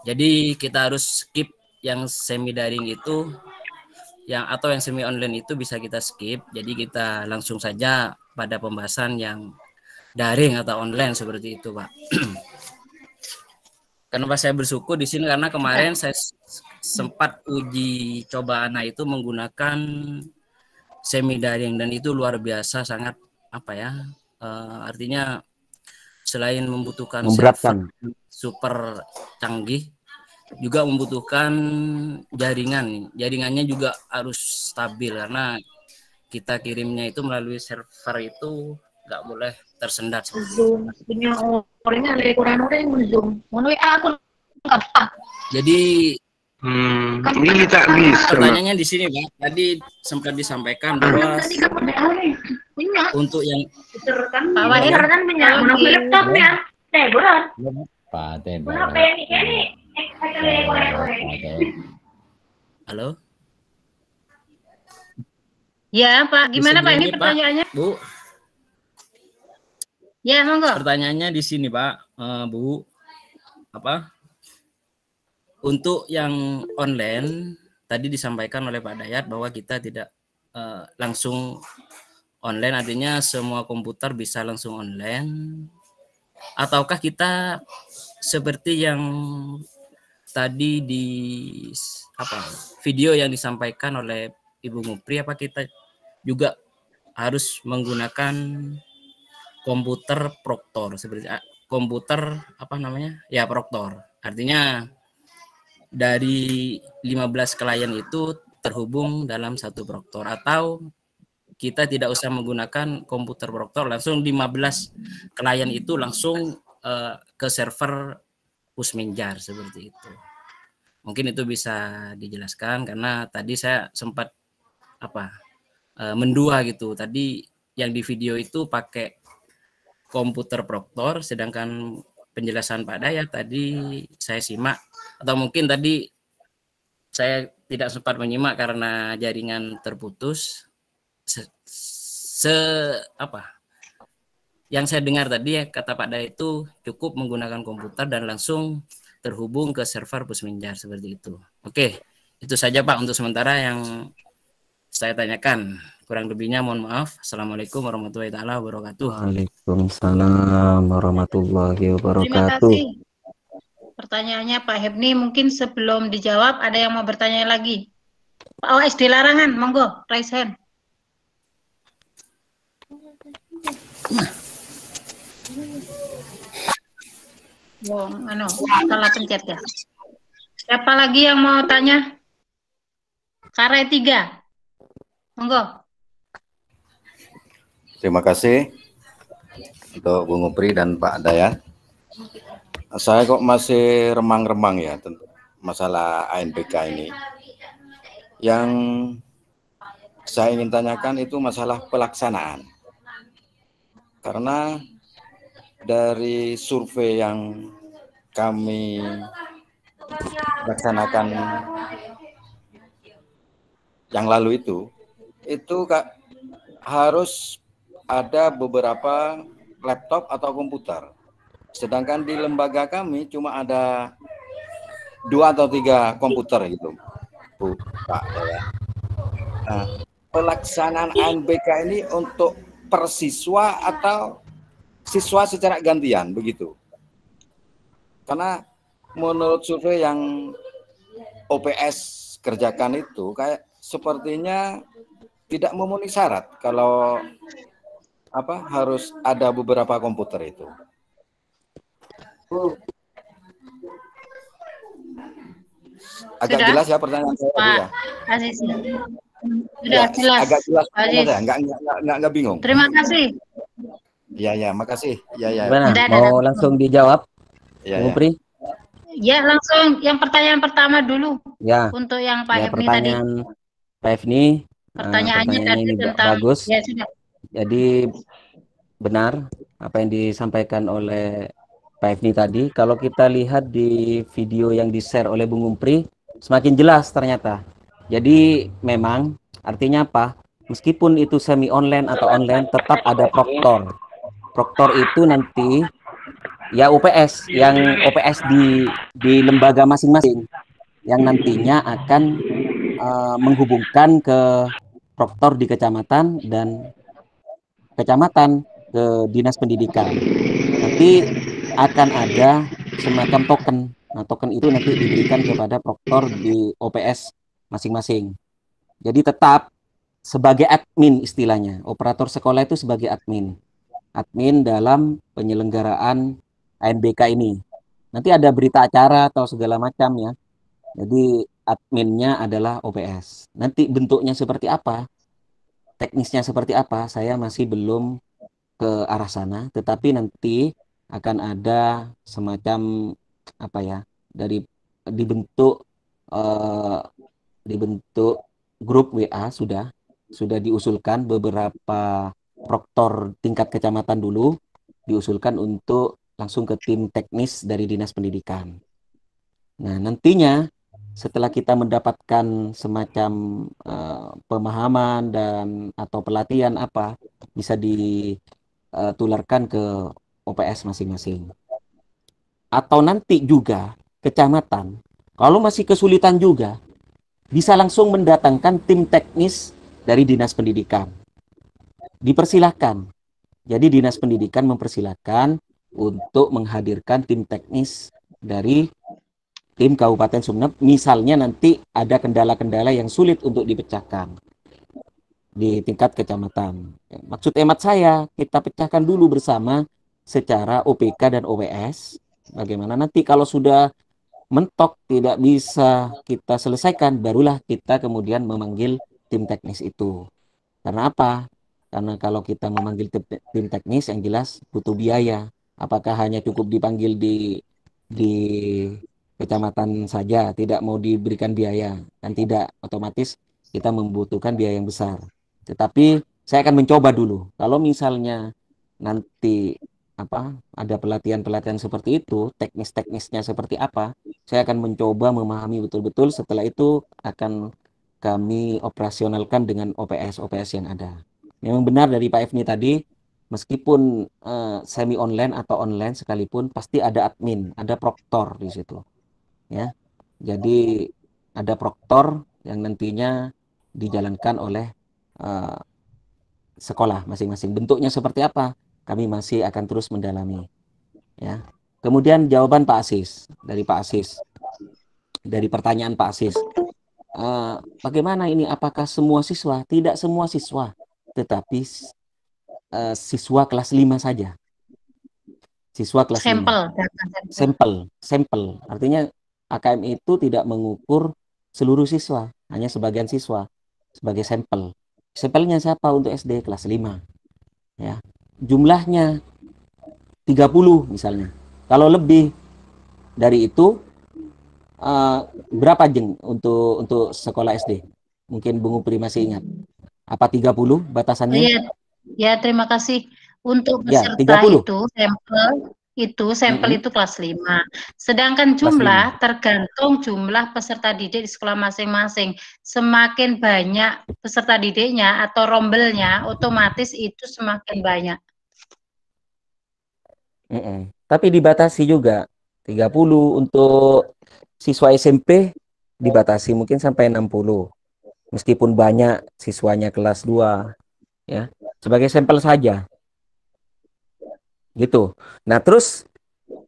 jadi kita harus skip yang semi daring itu, atau yang semi online itu bisa kita skip. Jadi kita langsung saja pada pembahasan yang daring atau online seperti itu, Pak. Kenapa saya bersyukur di sini karena kemarin saya sempat uji coba anak itu menggunakan semi daring dan itu luar biasa, sangat apa ya? Artinya selain membutuhkan memberatkan, super canggih, juga membutuhkan jaringan. Jaringannya juga harus stabil karena kita kirimnya itu melalui server itu nggak boleh tersendat. Zoom punya orangnya kurang orang Zoom. Mau aku apa? Jadi ini tak bisa. Pertanyaannya di sini, Pak. Tadi sempat disampaikan bahwa untuk yang Pak Wahid kan punya laptopnya. Buron. Pak Halo? Ya, Pak. Gimana Pak ini Pak, pertanyaannya? Bu. Ya, monggo. Pertanyaannya di sini, Pak, Bu. Apa? Untuk yang online tadi disampaikan oleh Pak Dayat bahwa kita tidak langsung online, artinya semua komputer bisa langsung online. Ataukah kita seperti yang tadi di video yang disampaikan oleh Ibu Mupri, apa kita juga harus menggunakan komputer proktor seperti komputer proktor. Artinya dari 15 klien itu terhubung dalam satu proktor, atau kita tidak usah menggunakan komputer proktor, langsung 15 klien itu langsung ke server Pusminjar seperti itu. Mungkin itu bisa dijelaskan karena tadi saya sempat mendua gitu. Tadi yang di video itu pakai komputer proktor, sedangkan penjelasan Pak Dayat tadi saya simak, atau mungkin tadi saya tidak sempat menyimak karena jaringan terputus. Yang saya dengar tadi kata Pak Dayat itu cukup menggunakan komputer dan langsung terhubung ke server Pusminjar seperti itu. Oke, itu saja Pak untuk sementara yang saya tanyakan. Kurang lebihnya mohon maaf. Assalamualaikum warahmatullahi wabarakatuh. Waalaikumsalam warahmatullahi wabarakatuh. Terima kasih. Pertanyaannya Pak Hebni, mungkin sebelum dijawab ada yang mau bertanya lagi. Pak OSD Larangan, monggo, raise hand. Salah pencet ya. Siapa lagi yang mau tanya? Kare 3. Monggo. Terima kasih untuk Bung Mupri dan Pak Dayat. Saya kok masih remang-remang ya tentang masalah ANBK ini. Yang saya ingin tanyakan itu masalah pelaksanaan. Karena dari survei yang kami laksanakan yang lalu itu harus ada beberapa laptop atau komputer. Sedangkan di lembaga kami cuma ada 2 atau 3 komputer gitu, Bu, Pak. Ya. Nah, pelaksanaan ANBK ini untuk per siswa atau siswa secara gantian begitu? Karena menurut survei yang OPS kerjakan itu kayak sepertinya tidak memenuhi syarat kalau harus ada beberapa komputer itu. Agak Sudah? jelas ya pertanyaan saya tadi ya? Pak Aziz. Sudah Ya, jelas. agak jelas Aziz. ya, nggak bingung. Terima kasih. Ya, makasih. Ya. Gimana? Mau langsung dijawab, Bung Pri? Ya, langsung yang pertanyaan pertama dulu. Ya. Untuk yang Pak Efni tadi. Pertanyaan Pak Efni. Pertanyaannya tadi ini tentang bagus. Ya, sudah. Jadi benar apa yang disampaikan oleh Pak Efni tadi. Kalau kita lihat di video yang di-share oleh Bung Umpri, semakin jelas ternyata. Jadi memang artinya apa? Meskipun itu semi online atau online, tetap ada proktor. Proktor itu nanti ya UPS, yang OPS di lembaga masing-masing, yang nantinya akan menghubungkan ke proktor di kecamatan dan kecamatan ke dinas pendidikan. Nanti akan ada semacam token. Nah, token itu nanti diberikan kepada proktor di OPS masing-masing. Jadi tetap sebagai admin istilahnya. Operator sekolah itu sebagai admin. Admin dalam penyelenggaraan ANBK ini. Nanti ada berita acara atau segala macam ya. Jadi adminnya adalah OPS. Nanti bentuknya seperti apa? Teknisnya seperti apa? Saya masih belum ke arah sana, tetapi nanti akan ada semacam apa ya, dari dibentuk grup WA sudah diusulkan beberapa proktor tingkat kecamatan dulu diusulkan untuk langsung ke tim teknis dari Dinas Pendidikan. Nah, nantinya setelah kita mendapatkan semacam pemahaman dan atau pelatihan apa, bisa ditularkan ke OPS masing-masing. Atau nanti juga kecamatan, kalau masih kesulitan juga, bisa langsung mendatangkan tim teknis dari Dinas Pendidikan. Dipersilahkan. Jadi Dinas Pendidikan mempersilahkan untuk menghadirkan tim teknis dari tim Kabupaten Sumeneb, misalnya nanti ada kendala-kendala yang sulit untuk dipecahkan di tingkat kecamatan. Maksud hemat saya, kita pecahkan dulu bersama secara OPK dan OPS. Bagaimana nanti kalau sudah mentok tidak bisa kita selesaikan, barulah kita kemudian memanggil tim teknis itu. Karena apa? Karena kalau kita memanggil tim teknis yang jelas butuh biaya. Apakah hanya cukup dipanggil di kecamatan saja, tidak mau diberikan biaya, kan tidak, otomatis kita membutuhkan biaya yang besar. Tetapi saya akan mencoba dulu. Kalau misalnya nanti ada pelatihan-pelatihan seperti itu, teknis-teknisnya seperti apa, saya akan mencoba memahami betul-betul. Setelah itu akan kami operasionalkan dengan OPS yang ada. Memang benar dari Pak Efni tadi, meskipun semi online atau online sekalipun, pasti ada admin, ada proktor di situ. Ya, jadi ada proktor yang nantinya dijalankan oleh sekolah masing-masing. Bentuknya seperti apa? Kami masih akan terus mendalami. Ya. Kemudian jawaban Pak Asis dari Pak Asis, dari pertanyaan Pak Asis, bagaimana ini? Apakah semua siswa? Tidak semua siswa, tetapi siswa kelas 5 saja. Siswa kelas 5. Sampel. Artinya AKM itu tidak mengukur seluruh siswa, hanya sebagian siswa sebagai sampel. Sampelnya siapa untuk SD kelas 5? Ya. Jumlahnya 30 misalnya. Kalau lebih dari itu berapa jeng untuk sekolah SD? Mungkin Bung Upri masih ingat. Apa 30 batasannya? Ya, terima kasih. Untuk peserta sampel itu kelas 5. Sedangkan jumlah tergantung jumlah peserta didik di sekolah masing-masing. Semakin banyak peserta didiknya atau rombelnya, otomatis itu semakin banyak. Tapi dibatasi juga 30 untuk siswa SMP, dibatasi mungkin sampai 60. Meskipun banyak siswanya kelas 2 ya, sebagai sampel saja. Gitu. Nah, terus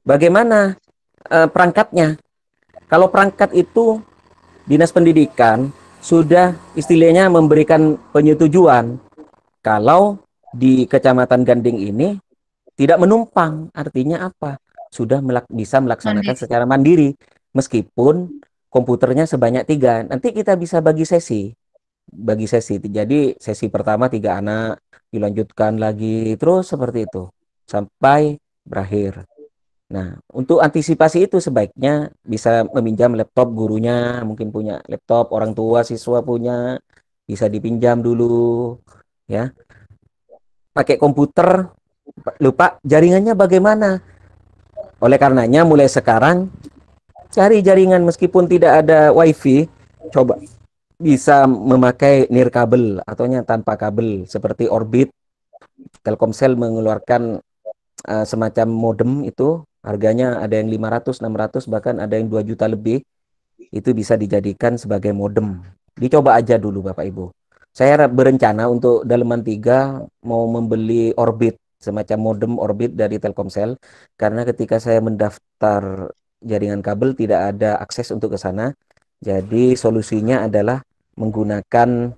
bagaimana perangkatnya? Kalau perangkat itu Dinas Pendidikan sudah istilahnya memberikan penyetujuan kalau di Kecamatan Ganding ini tidak menumpang. Artinya apa? Sudah bisa melaksanakan Mandiri. secara mandiri. Meskipun komputernya sebanyak 3. Nanti kita bisa bagi sesi. Jadi sesi pertama 3 anak, dilanjutkan lagi, terus seperti itu. Sampai berakhir. Nah, untuk antisipasi itu sebaiknya bisa meminjam laptop gurunya, mungkin punya laptop, orang tua siswa punya, bisa dipinjam dulu, ya. Pakai komputer, lupa jaringannya bagaimana. Oleh karenanya mulai sekarang cari jaringan meskipun tidak ada wifi, coba bisa memakai nirkabel atau tanpa kabel seperti Orbit. Telkomsel mengeluarkan semacam modem itu. Harganya ada yang 500, 600, bahkan ada yang 2 juta lebih. Itu bisa dijadikan sebagai modem. Dicoba aja dulu Bapak Ibu. Saya berencana untuk dalaman 3 mau membeli Orbit, semacam modem Orbit dari Telkomsel. Karena ketika saya mendaftar jaringan kabel tidak ada akses untuk ke sana. Jadi solusinya adalah menggunakan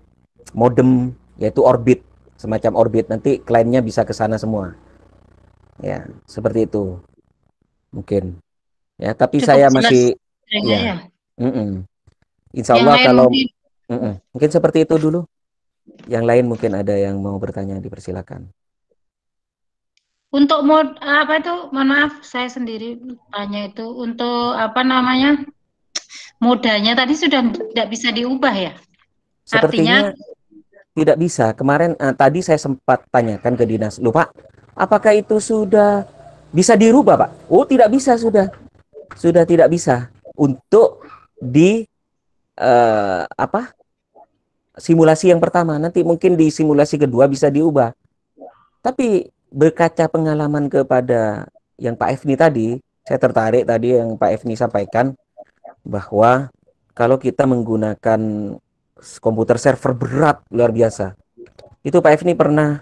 modem, yaitu Orbit. Semacam Orbit, nanti kliennya bisa ke sana semua. Ya, seperti itu. Mungkin ya, tapi Cukup saya jelas masih kayaknya ya. Insya Yang Allah lain kalau mungkin seperti itu dulu. Yang lain mungkin ada yang mau bertanya, dipersilakan. untuk apa itu, mohon maaf saya sendiri tanya itu untuk apa namanya, modanya tadi sudah tidak bisa diubah ya? Sepertinya Artinya tidak bisa. Kemarin tadi saya sempat tanyakan ke dinas, lupa, apakah itu sudah bisa dirubah Pak? Oh tidak bisa, sudah tidak bisa untuk di simulasi yang pertama. Nanti mungkin di simulasi kedua bisa diubah. Tapi berkaca pengalaman kepada yang Pak Efni tadi, saya tertarik tadi yang Pak Efni sampaikan bahwa kalau kita menggunakan komputer server berat luar biasa, itu Pak Efni pernah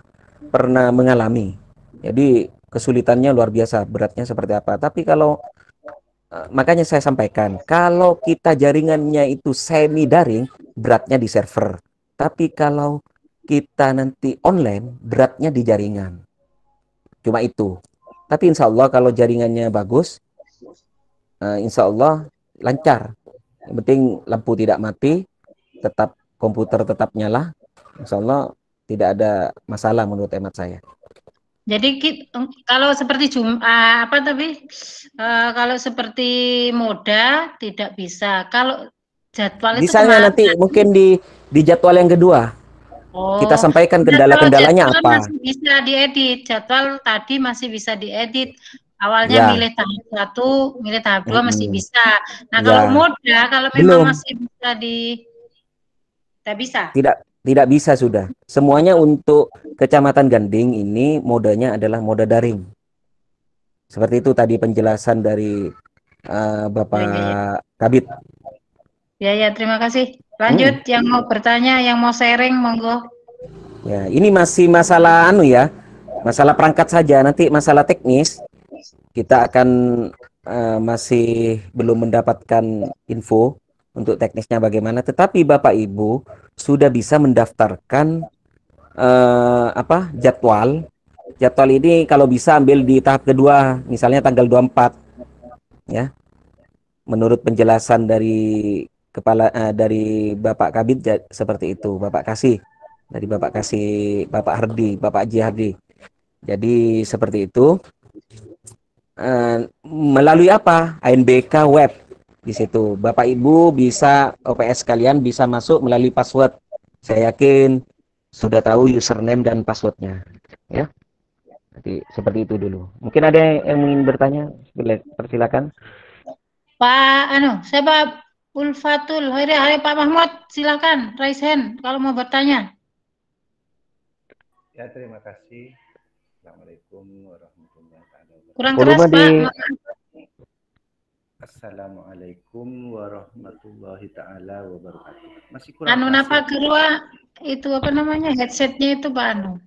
mengalami. Jadi kesulitannya luar biasa, beratnya seperti apa. Tapi kalau makanya saya sampaikan, kalau kita jaringannya itu semi daring, beratnya di server. Tapi kalau kita nanti online, beratnya di jaringan. Cuma itu. Tapi insya Allah kalau jaringannya bagus, insya Allah lancar. Yang penting lampu tidak mati, tetap komputer tetap nyala. Insya Allah tidak ada masalah menurut hemat saya. jadi kalau seperti kalau seperti moda tidak bisa. Kalau jadwal itu Misalnya nanti mungkin di jadwal yang kedua kita sampaikan kendala-kendalanya apa. Masih bisa diedit. Jadwal tadi masih bisa diedit. Awalnya milih tahap 1, milih tahap 2 masih bisa. Nah, kalau moda, kalau memang masih bisa tidak bisa. Tidak bisa sudah. Semuanya untuk Kecamatan Ganding ini modanya adalah moda daring. Seperti itu tadi penjelasan dari Bapak Kabid. Ya, terima kasih. Lanjut, yang mau bertanya, yang mau sharing, monggo. Ya, ini masih masalah masalah perangkat saja. Nanti masalah teknis kita akan masih belum mendapatkan info untuk teknisnya bagaimana. Tetapi Bapak Ibu sudah bisa mendaftarkan jadwal. Jadwal ini kalau bisa ambil di tahap kedua, misalnya tanggal 24, ya. Menurut penjelasan dari dari Bapak Kabid seperti itu, Bapak Kasih. Dari Bapak Bapak Haji Hardi. Jadi seperti itu. Melalui apa? ANBK web. Di situ Bapak Ibu bisa, OPS kalian bisa masuk melalui password. Saya yakin sudah tahu username dan passwordnya, ya. Jadi seperti itu dulu. Mungkin ada yang ingin bertanya, persilakan. Pak saya Ulfatul, hai Pak Mahmud, silakan raise hand kalau mau bertanya. Ya, terima kasih. Assalamualaikum warahmatullahi wabarakatuh. Kurang keras, Pak. Assalamualaikum warahmatullahi taala wabarakatuh. Masih kurang keras. Napa kedua itu apa namanya? Headsetnya itu Pak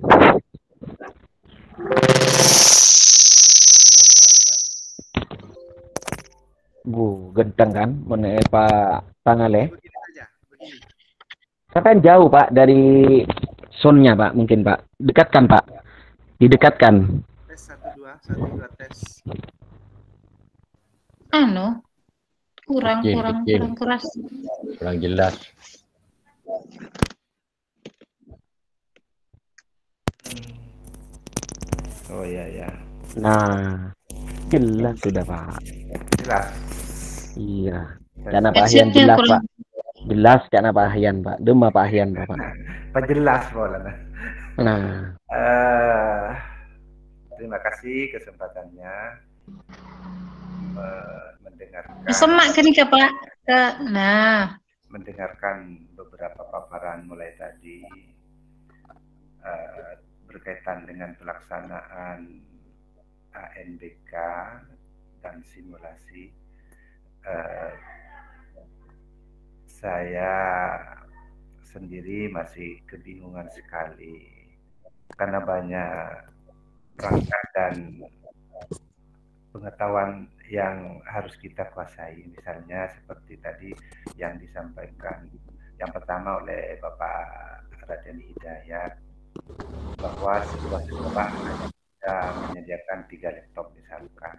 Bu, genteng kan, Pak Tangale. Siapa yang jauh Pak dari soundnya Pak? Mungkin Pak. Dekatkan Pak. Didekatkan. Tes 1 2 tes. Kurang Kecil. keras. Kurang jelas. Oh ya. Nah, jelas sudah Pak. Jelas. Iya. Karena Pak Ahyan jelas Pak. Jelas karena Pak Ahyan Pak. Demam Pak Ahyan Pak. Pak jelas boleh. Nah. Terima kasih kesempatannya mendengarkan. Semak kan Pak. Nah. Mendengarkan beberapa paparan mulai tadi berkaitan dengan pelaksanaan ANBK dan simulasi. Saya sendiri masih kebingungan sekali karena banyak perangkat dan pengetahuan yang harus kita kuasai, misalnya seperti tadi yang disampaikan yang pertama oleh Bapak Raden Hidayat bahwa sebuah sekolah bisa menyediakan 3 laptop misalkan.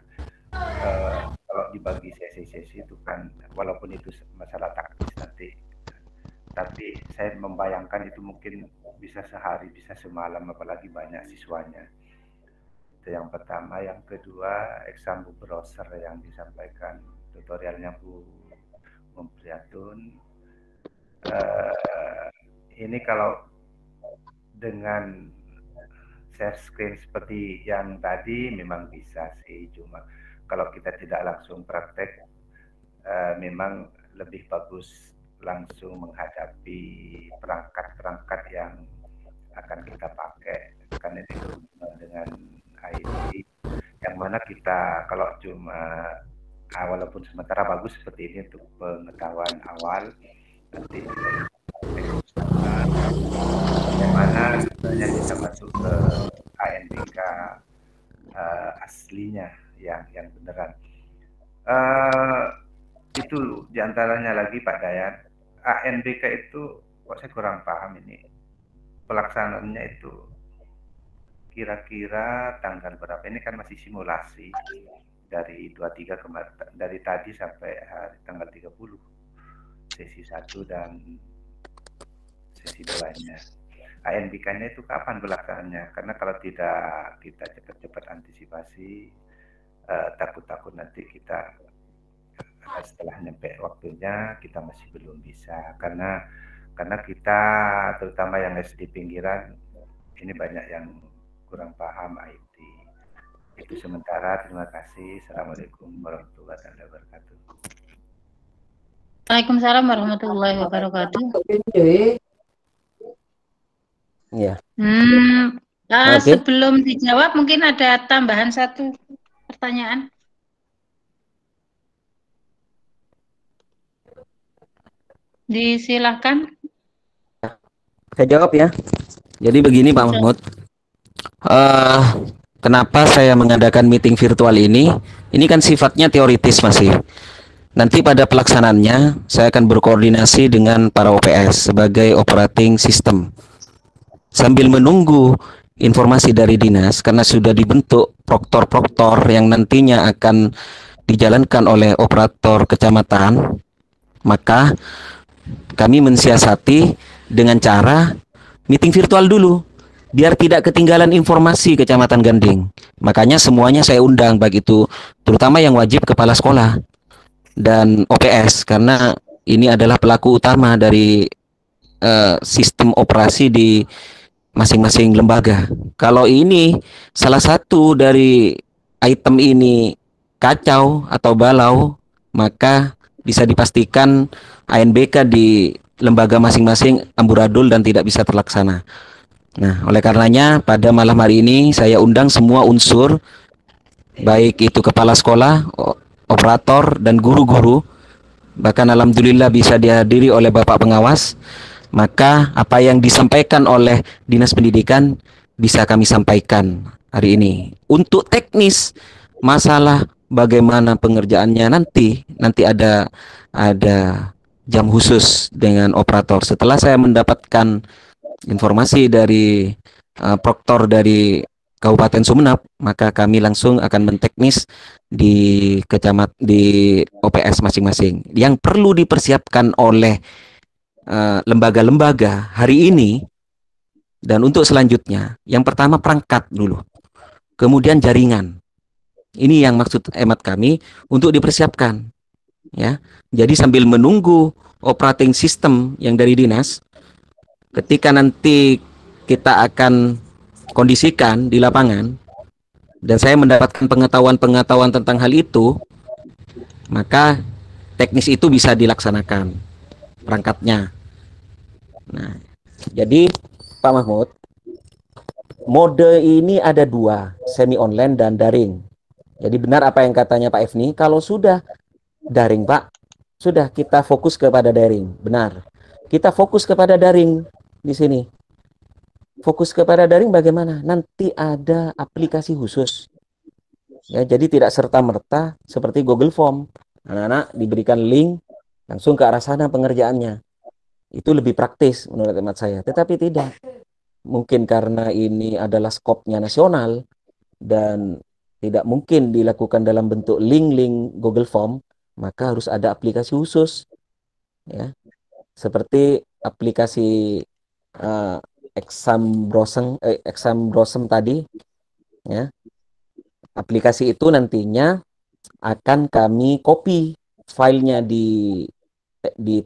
Kalau dibagi sesi-sesi itu kan walaupun itu masalah taktis nanti, tapi saya membayangkan itu mungkin bisa sehari, bisa semalam, apalagi banyak siswanya. Itu yang pertama. Yang kedua, example browser yang disampaikan tutorialnya Bu Mumpriyatun. Ini kalau dengan share screen seperti yang tadi memang bisa sih, cuma kalau kita tidak langsung praktek memang lebih bagus langsung menghadapi perangkat-perangkat yang akan kita pakai, karena itu berhubungan dengan IT yang mana kita kalau cuma walaupun sementara bagus seperti ini untuk pengetahuan awal, nanti bagaimana sebenarnya bisa masuk ke ANBK aslinya yang beneran. Itu diantaranya lagi Pak Dayat, ANBK itu kok saya kurang paham ini pelaksanaannya itu kira-kira tanggal berapa? Ini kan masih simulasi dari 23 kemarin, dari tadi sampai hari tanggal 30, sesi 1 dan sesi 2-nya. ANBK-nya itu kapan pelaksanaannya? Karena kalau tidak kita cepat-cepat antisipasi, takut-takut nanti kita setelah nyampe waktunya kita masih belum bisa, karena kita terutama yang SD pinggiran ini banyak yang kurang paham IT. Itu sementara, terima kasih. Assalamualaikum warahmatullahi wabarakatuh. Waalaikumsalam warahmatullahi wabarakatuh. Ya. Sebelum dijawab mungkin ada tambahan satu pertanyaan. Disilahkan. Saya jawab ya. Jadi begini Pak Mahmud. Kenapa saya mengadakan meeting virtual ini? Ini kan sifatnya teoritis masih. Nanti pada pelaksanaannya saya akan berkoordinasi dengan para OPS sebagai operating system. Sambil menunggu informasi dari dinas, karena sudah dibentuk proktor-proktor yang nantinya akan dijalankan oleh operator kecamatan, maka kami mensiasati dengan cara meeting virtual dulu, biar tidak ketinggalan informasi Kecamatan Ganding. Makanya semuanya saya undang, baik itu terutama yang wajib kepala sekolah dan OPS, karena ini adalah pelaku utama dari sistem operasi di masing-masing lembaga. Kalau ini salah satu dari item ini kacau atau balau, maka bisa dipastikan ANBK di lembaga masing-masing amburadul dan tidak bisa terlaksana. Nah, oleh karenanya pada malam hari ini saya undang semua unsur, baik itu kepala sekolah, operator, dan guru-guru. Bahkan alhamdulillah bisa dihadiri oleh Bapak Pengawas. Maka apa yang disampaikan oleh Dinas Pendidikan bisa kami sampaikan hari ini. Untuk teknis masalah bagaimana pengerjaannya nanti ada jam khusus dengan operator. Setelah saya mendapatkan informasi dari proktor dari Kabupaten Sumeneb, maka kami langsung akan menteknis di OPS masing-masing. Yang perlu dipersiapkan oleh lembaga-lembaga hari ini dan untuk selanjutnya, yang pertama perangkat dulu, kemudian jaringan. Ini yang maksud hemat kami untuk dipersiapkan, ya. Jadi sambil menunggu operating system yang dari dinas, ketika nanti kita akan kondisikan di lapangan dan saya mendapatkan pengetahuan tentang hal itu, maka teknis itu bisa dilaksanakan perangkatnya. Nah, jadi Pak Mahmud, mode ini ada dua, semi online dan daring. Jadi benar apa yang katanya Pak Efni, kalau sudah daring Pak, sudah kita fokus kepada daring. Benar, kita fokus kepada daring di sini. Fokus kepada daring bagaimana? Nanti ada aplikasi khusus. Ya, jadi tidak serta-merta seperti Google Form. Anak-anak diberikan link, langsung ke arah sana pengerjaannya. Itu lebih praktis menurut hemat saya. Tetapi tidak. Mungkin karena ini adalah skopnya nasional dan tidak mungkin dilakukan dalam bentuk link-link Google Form, maka harus ada aplikasi khusus. Ya. Seperti aplikasi exam browsing tadi, ya. Aplikasi itu nantinya akan kami copy filenya di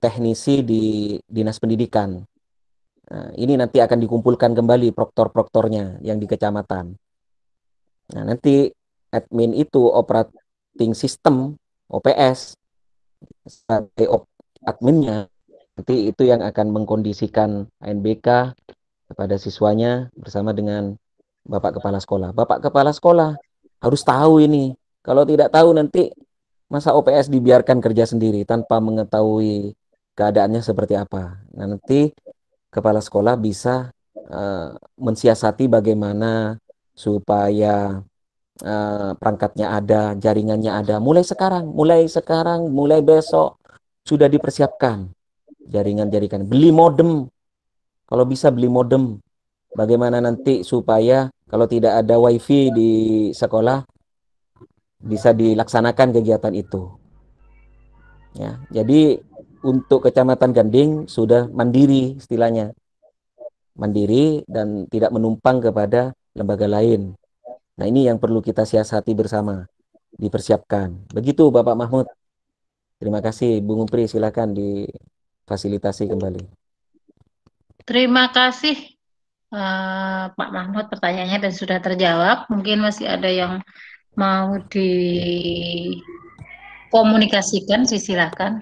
teknisi di Dinas Pendidikan. Nah, ini nanti akan dikumpulkan kembali proktor-proktornya yang di kecamatan. Nah, nanti admin itu operating system OPS sebagai adminnya, nanti itu yang akan mengkondisikan ANBK kepada siswanya bersama dengan Bapak Kepala Sekolah. Bapak Kepala Sekolah harus tahu ini. Kalau tidak tahu nanti masa OPS dibiarkan kerja sendiri tanpa mengetahui keadaannya seperti apa. Nah, nanti Kepala Sekolah bisa mensiasati bagaimana supaya perangkatnya ada, jaringannya ada. Mulai sekarang, mulai besok sudah dipersiapkan jaringan-jaringan. Beli modem. Kalau bisa beli modem. Bagaimana nanti supaya kalau tidak ada wifi di sekolah bisa dilaksanakan kegiatan itu. Ya, jadi untuk Kecamatan Ganding sudah mandiri istilahnya. Mandiri dan tidak menumpang kepada lembaga lain. Nah, ini yang perlu kita siasati bersama, dipersiapkan. Begitu Bapak Mahmud. Terima kasih. Bung Upri, silakan difasilitasi kembali. Terima kasih Pak Mahmud, pertanyaannya dan sudah terjawab. Mungkin masih ada yang mau dikomunikasikan, silakan.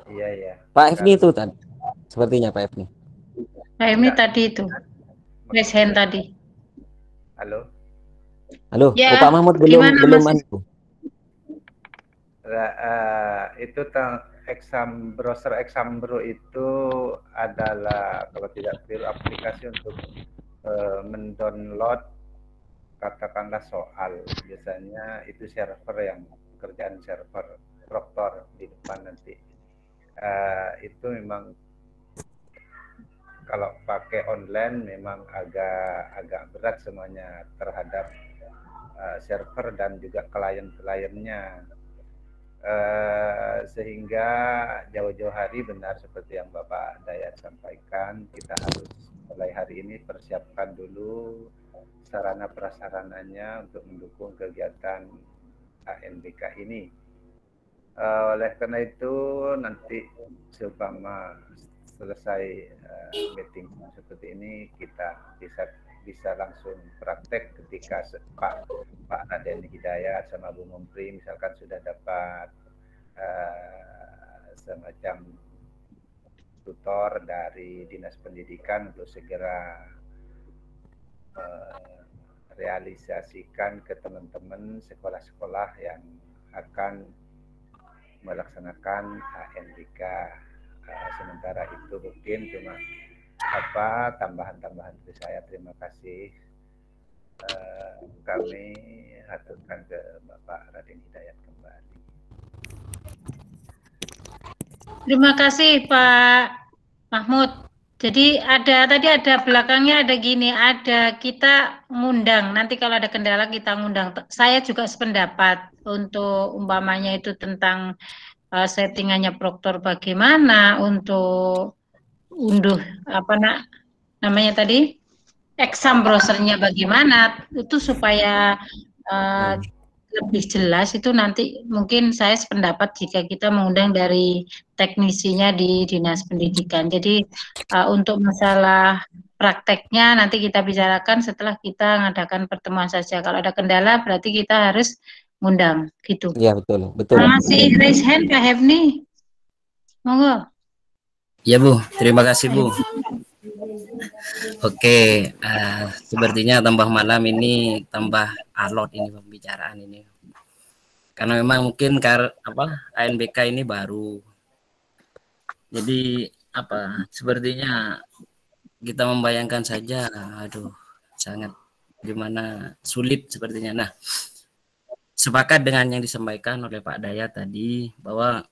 Iya. Pak Efni itu tadi, sepertinya Pak Efni. Pak Efni tadi itu, raise hand tadi. Halo. Halo, ya, Pak Mahmud belum itu browser Exambro itu adalah kalau tidak keliru aplikasi untuk mendownload katakanlah soal. Biasanya itu server yang pekerjaan server proktor di depan nanti. Itu memang kalau pakai online memang agak berat semuanya terhadap server dan juga klien-kliennya. Sehingga jauh-jauh hari benar seperti yang Bapak Dayat sampaikan, kita harus mulai hari ini persiapkan dulu sarana prasarananya untuk mendukung kegiatan ANBK ini. Oleh karena itu nanti seumpama selesai meeting seperti ini kita bisa langsung praktek ketika Pak Raden Hidayat sama Bu Mumpri misalkan sudah dapat semacam tutor dari Dinas Pendidikan untuk segera realisasikan ke teman-teman sekolah-sekolah yang akan melaksanakan ANBK. Sementara itu mungkin cuma tambahan-tambahan dari saya. Terima kasih. Kami saya aturkan ke Bapak Raden Hidayat kembali. Terima kasih Pak Mahmud. Jadi tadi ada belakangnya ada gini, ada kita ngundang. Nanti kalau ada kendala kita ngundang. Saya juga sependapat untuk umpamanya itu tentang settingannya proktor bagaimana untuk unduh namanya tadi exam browsernya bagaimana itu supaya lebih jelas itu nanti mungkin saya sependapat jika kita mengundang dari teknisinya di Dinas Pendidikan. Jadi untuk masalah prakteknya nanti kita bicarakan setelah kita mengadakan pertemuan saja. Kalau ada kendala berarti kita harus ngundang gitu. Iya betul, betul. Masih raise hand Pak Hefni. Monggo. Ya Bu, terima kasih Bu. Oke, sepertinya tambah malam ini tambah alot ini pembicaraan ini. Karena memang mungkin ANBK ini baru. Jadi sepertinya kita membayangkan saja, aduh sangat gimana sulit sepertinya. Nah, sepakat dengan yang disampaikan oleh Pak Dayat tadi bahwa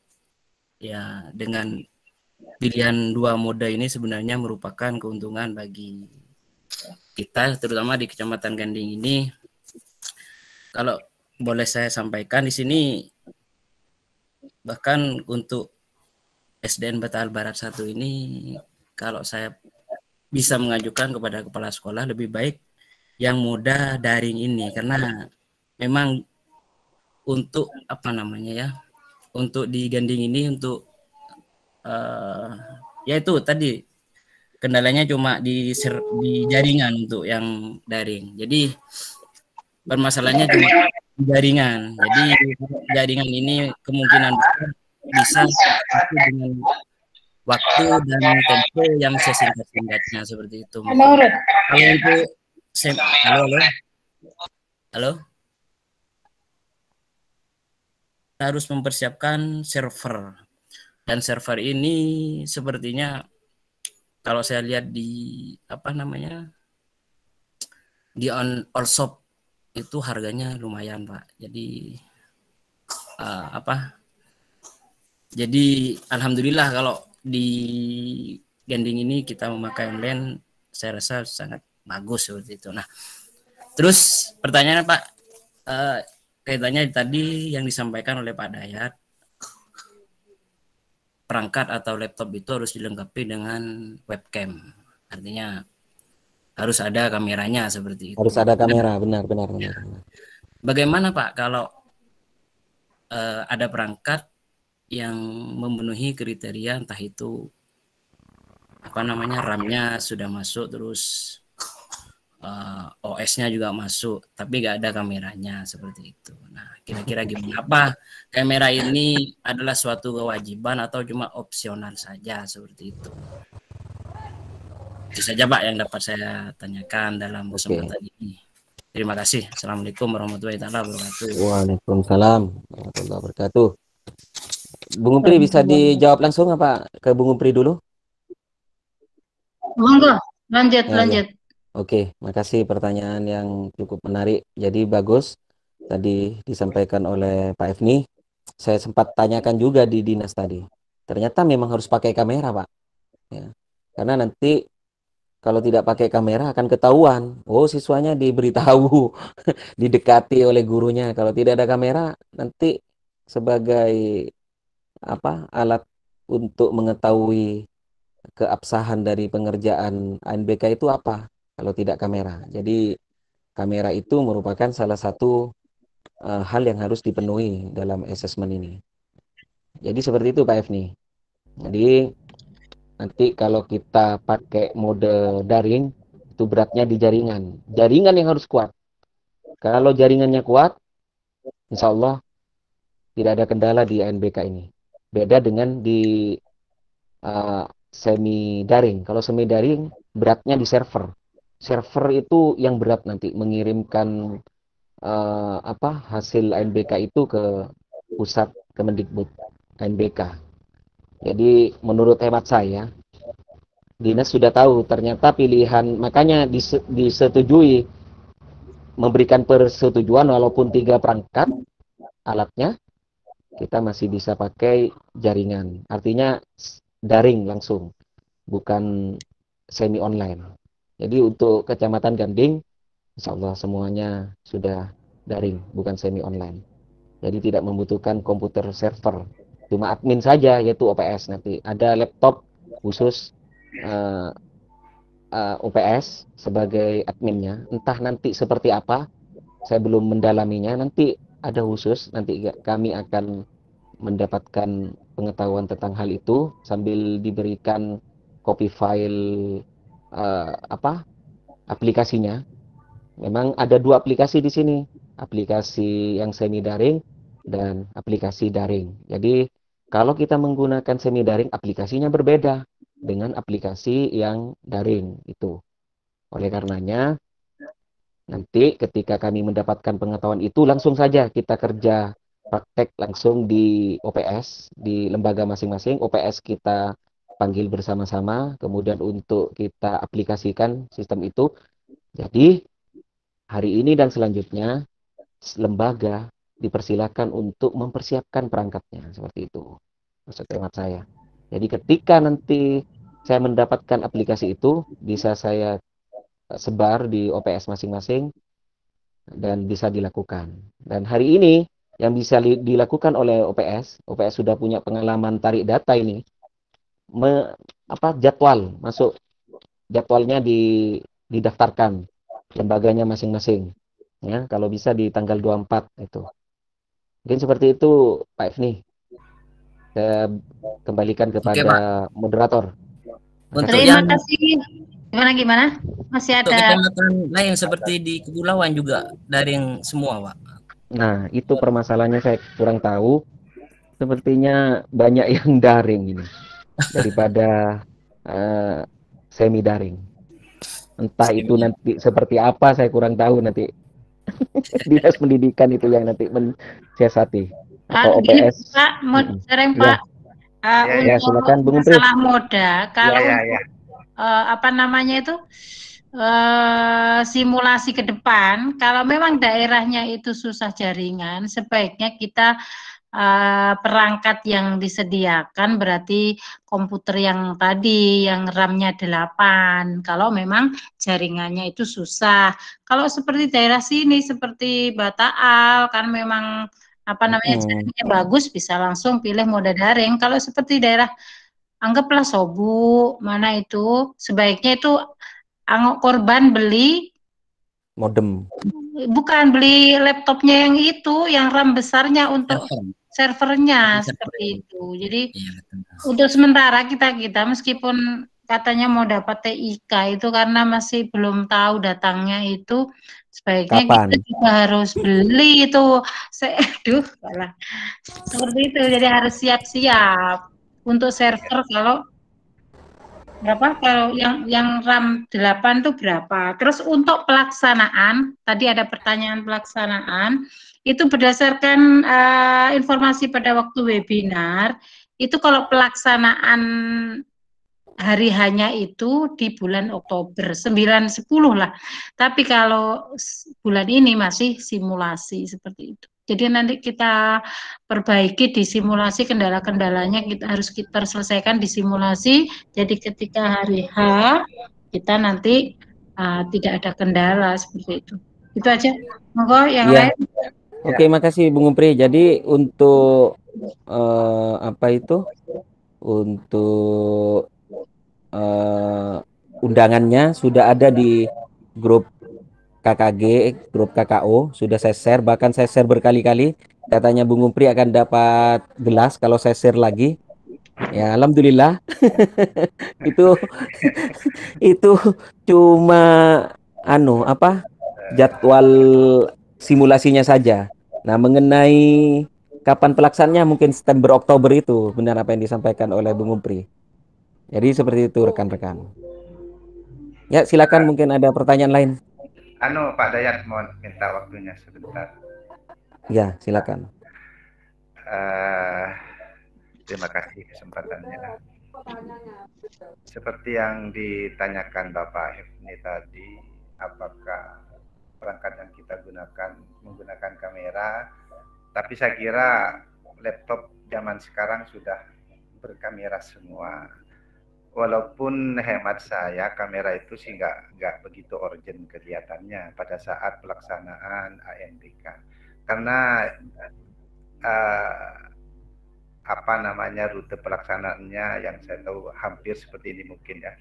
ya dengan pilihan dua moda ini sebenarnya merupakan keuntungan bagi kita, terutama di Kecamatan Ganding ini. Kalau boleh saya sampaikan di sini, bahkan untuk SDN Bataal Barat 1 ini, kalau saya bisa mengajukan kepada kepala sekolah lebih baik yang moda daring ini, karena memang untuk untuk di Ganding ini untuk yaitu tadi kendalanya cuma di jaringan untuk yang daring. Jadi permasalahannya cuma di jaringan. Jadi jaringan ini kemungkinan bisa dengan waktu dan tempo yang sesingkat-singkatnya seperti itu. Kalau untuk halo, harus mempersiapkan server. Dan server ini sepertinya kalau saya lihat di di Allshop itu harganya lumayan Pak. Jadi jadi alhamdulillah kalau di Ganding ini kita memakai online, saya rasa sangat bagus seperti itu. Nah, terus pertanyaannya Pak, kaitannya tadi yang disampaikan oleh Pak Dayat, perangkat atau laptop itu harus dilengkapi dengan webcam. Artinya harus ada kameranya seperti itu. Harus ada kamera, benar. Bagaimana Pak kalau ada perangkat yang memenuhi kriteria, entah itu RAM-nya sudah masuk, terus OS-nya juga masuk, tapi nggak ada kameranya seperti itu. Nah, kira-kira gimana? Apa kamera ini adalah suatu kewajiban atau cuma opsional saja seperti itu? Itu saja Pak yang dapat saya tanyakan dalam kesempatan ini. Terima kasih. Assalamualaikum warahmatullahi wabarakatuh. Waalaikumsalam warahmatullahi wabarakatuh. Bung Umpri bisa dijawab langsung apa ke Bung Umpri dulu? Monggo, lanjut. Oke, makasih pertanyaan yang cukup menarik. Jadi bagus tadi disampaikan oleh Pak Efni. Saya sempat tanyakan juga di dinas tadi. Ternyata memang harus pakai kamera, Pak. Ya. Karena nanti kalau tidak pakai kamera akan ketahuan. Oh, siswanya diberitahu, didekati oleh gurunya. Kalau tidak ada kamera, nanti sebagai alat untuk mengetahui keabsahan dari pengerjaan ANBK itu apa kalau tidak kamera. Jadi kamera itu merupakan salah satu hal yang harus dipenuhi dalam asesmen ini. Jadi seperti itu Pak Efni. Jadi nanti kalau kita pakai mode daring, itu beratnya di jaringan. Jaringan yang harus kuat. Kalau jaringannya kuat, insya Allah tidak ada kendala di ANBK ini. Beda dengan di semi daring. Kalau semi daring beratnya di server. Server itu yang berat nanti mengirimkan hasil ANBK itu ke pusat Kemendikbud ANBK. Jadi menurut hemat saya, dinas sudah tahu ternyata pilihan, makanya disetujui memberikan persetujuan walaupun 3 perangkat alatnya, kita masih bisa pakai jaringan. Artinya daring langsung, bukan semi online. Jadi untuk Kecamatan Ganding, insya Allah semuanya sudah daring, bukan semi online. Jadi tidak membutuhkan komputer server, cuma admin saja, yaitu OPS. Nanti ada laptop khusus OPS sebagai adminnya. Entah nanti seperti apa, saya belum mendalaminya. Nanti ada khusus, nanti kami akan mendapatkan pengetahuan tentang hal itu sambil diberikan copy file aplikasinya. Memang ada 2 aplikasi di sini, aplikasi yang semi daring dan aplikasi daring. Jadi kalau kita menggunakan semi daring, aplikasinya berbeda dengan aplikasi yang daring itu. Oleh karenanya, nanti ketika kami mendapatkan pengetahuan itu, langsung saja kita kerja praktek langsung di OPS, di lembaga masing-masing. OPS kita panggil bersama-sama, kemudian untuk kita aplikasikan sistem itu. Jadi hari ini dan selanjutnya lembaga dipersilakan untuk mempersiapkan perangkatnya, seperti itu maksud hemat saya. Jadi ketika nanti saya mendapatkan aplikasi itu, bisa saya sebar di OPS masing-masing dan bisa dilakukan. Dan hari ini yang bisa dilakukan oleh OPS sudah punya pengalaman tarik data ini, jadwal masuk, jadwalnya didaftarkan lembaganya masing-masing. Ya, kalau bisa di tanggal 24 itu. Mungkin seperti itu Pak Ifni. Saya kembalikan kepada moderator. Terima kasih. Gimana? Masih ada. Untuk kecamatan lain seperti di kepulauan juga daring semua, Pak. Nah, itu permasalahannya saya kurang tahu. Sepertinya banyak yang daring ini daripada semi daring. Entah itu nanti seperti apa, saya kurang tahu nanti. Dinas Pendidikan itu yang nanti mensiasati. Atau OPS. Pak, sering Pak. Ya, silakan Bung Umpri. Masalah moda, kalau simulasi ke depan, kalau memang daerahnya itu susah jaringan, sebaiknya kita perangkat yang disediakan berarti komputer yang tadi yang RAM-nya 8 kalau memang jaringannya itu susah. Kalau seperti daerah sini seperti Bataal kan memang jaringannya bagus, bisa langsung pilih mode daring. Kalau seperti daerah anggaplah Sobu mana itu, sebaiknya itu korban beli modem, bukan beli laptopnya yang itu, yang RAM besarnya untuk servernya seperti itu. Jadi untuk sementara kita meskipun katanya mau dapat TIK itu karena masih belum tahu datangnya itu, sebaiknya kita juga harus beli itu. Seperti itu. Jadi harus siap-siap untuk server. Kalau berapa, kalau yang RAM 8 itu berapa. Terus untuk pelaksanaan, tadi ada pertanyaan pelaksanaan, itu berdasarkan informasi pada waktu webinar, itu kalau pelaksanaan hari hanya itu di bulan Oktober, 9-10 lah. Tapi kalau bulan ini masih simulasi seperti itu. Jadi nanti kita perbaiki di simulasi kendala-kendalanya, harus kita selesaikan di simulasi. Jadi ketika hari H, kita nanti tidak ada kendala seperti itu. Itu aja. Monggo yang lain. Oke, makasih Bung Umpri. Jadi untuk untuk undangannya sudah ada di grup KKG, grup KKO, sudah saya share, bahkan saya share berkali-kali. Katanya Bung Umpri akan dapat gelas kalau saya share lagi. Ya, alhamdulillah. itu cuma jadwal simulasinya saja. Nah, mengenai kapan pelaksanaannya mungkin September Oktober itu, benar apa yang disampaikan oleh Bung Umpri. Jadi seperti itu rekan-rekan. Ya, silakan, mungkin ada pertanyaan lain. Pak Dayat, mohon minta waktunya sebentar. Ya, silakan. Terima kasih kesempatannya. Seperti yang ditanyakan Bapak Ifni tadi, apakah perangkat yang kita menggunakan kamera. Tapi saya kira laptop zaman sekarang sudah berkamera semua. Walaupun hemat saya kamera itu sih nggak begitu urgent kelihatannya pada saat pelaksanaan ANBK, karena rute pelaksanaannya yang saya tahu hampir seperti ini mungkin ya.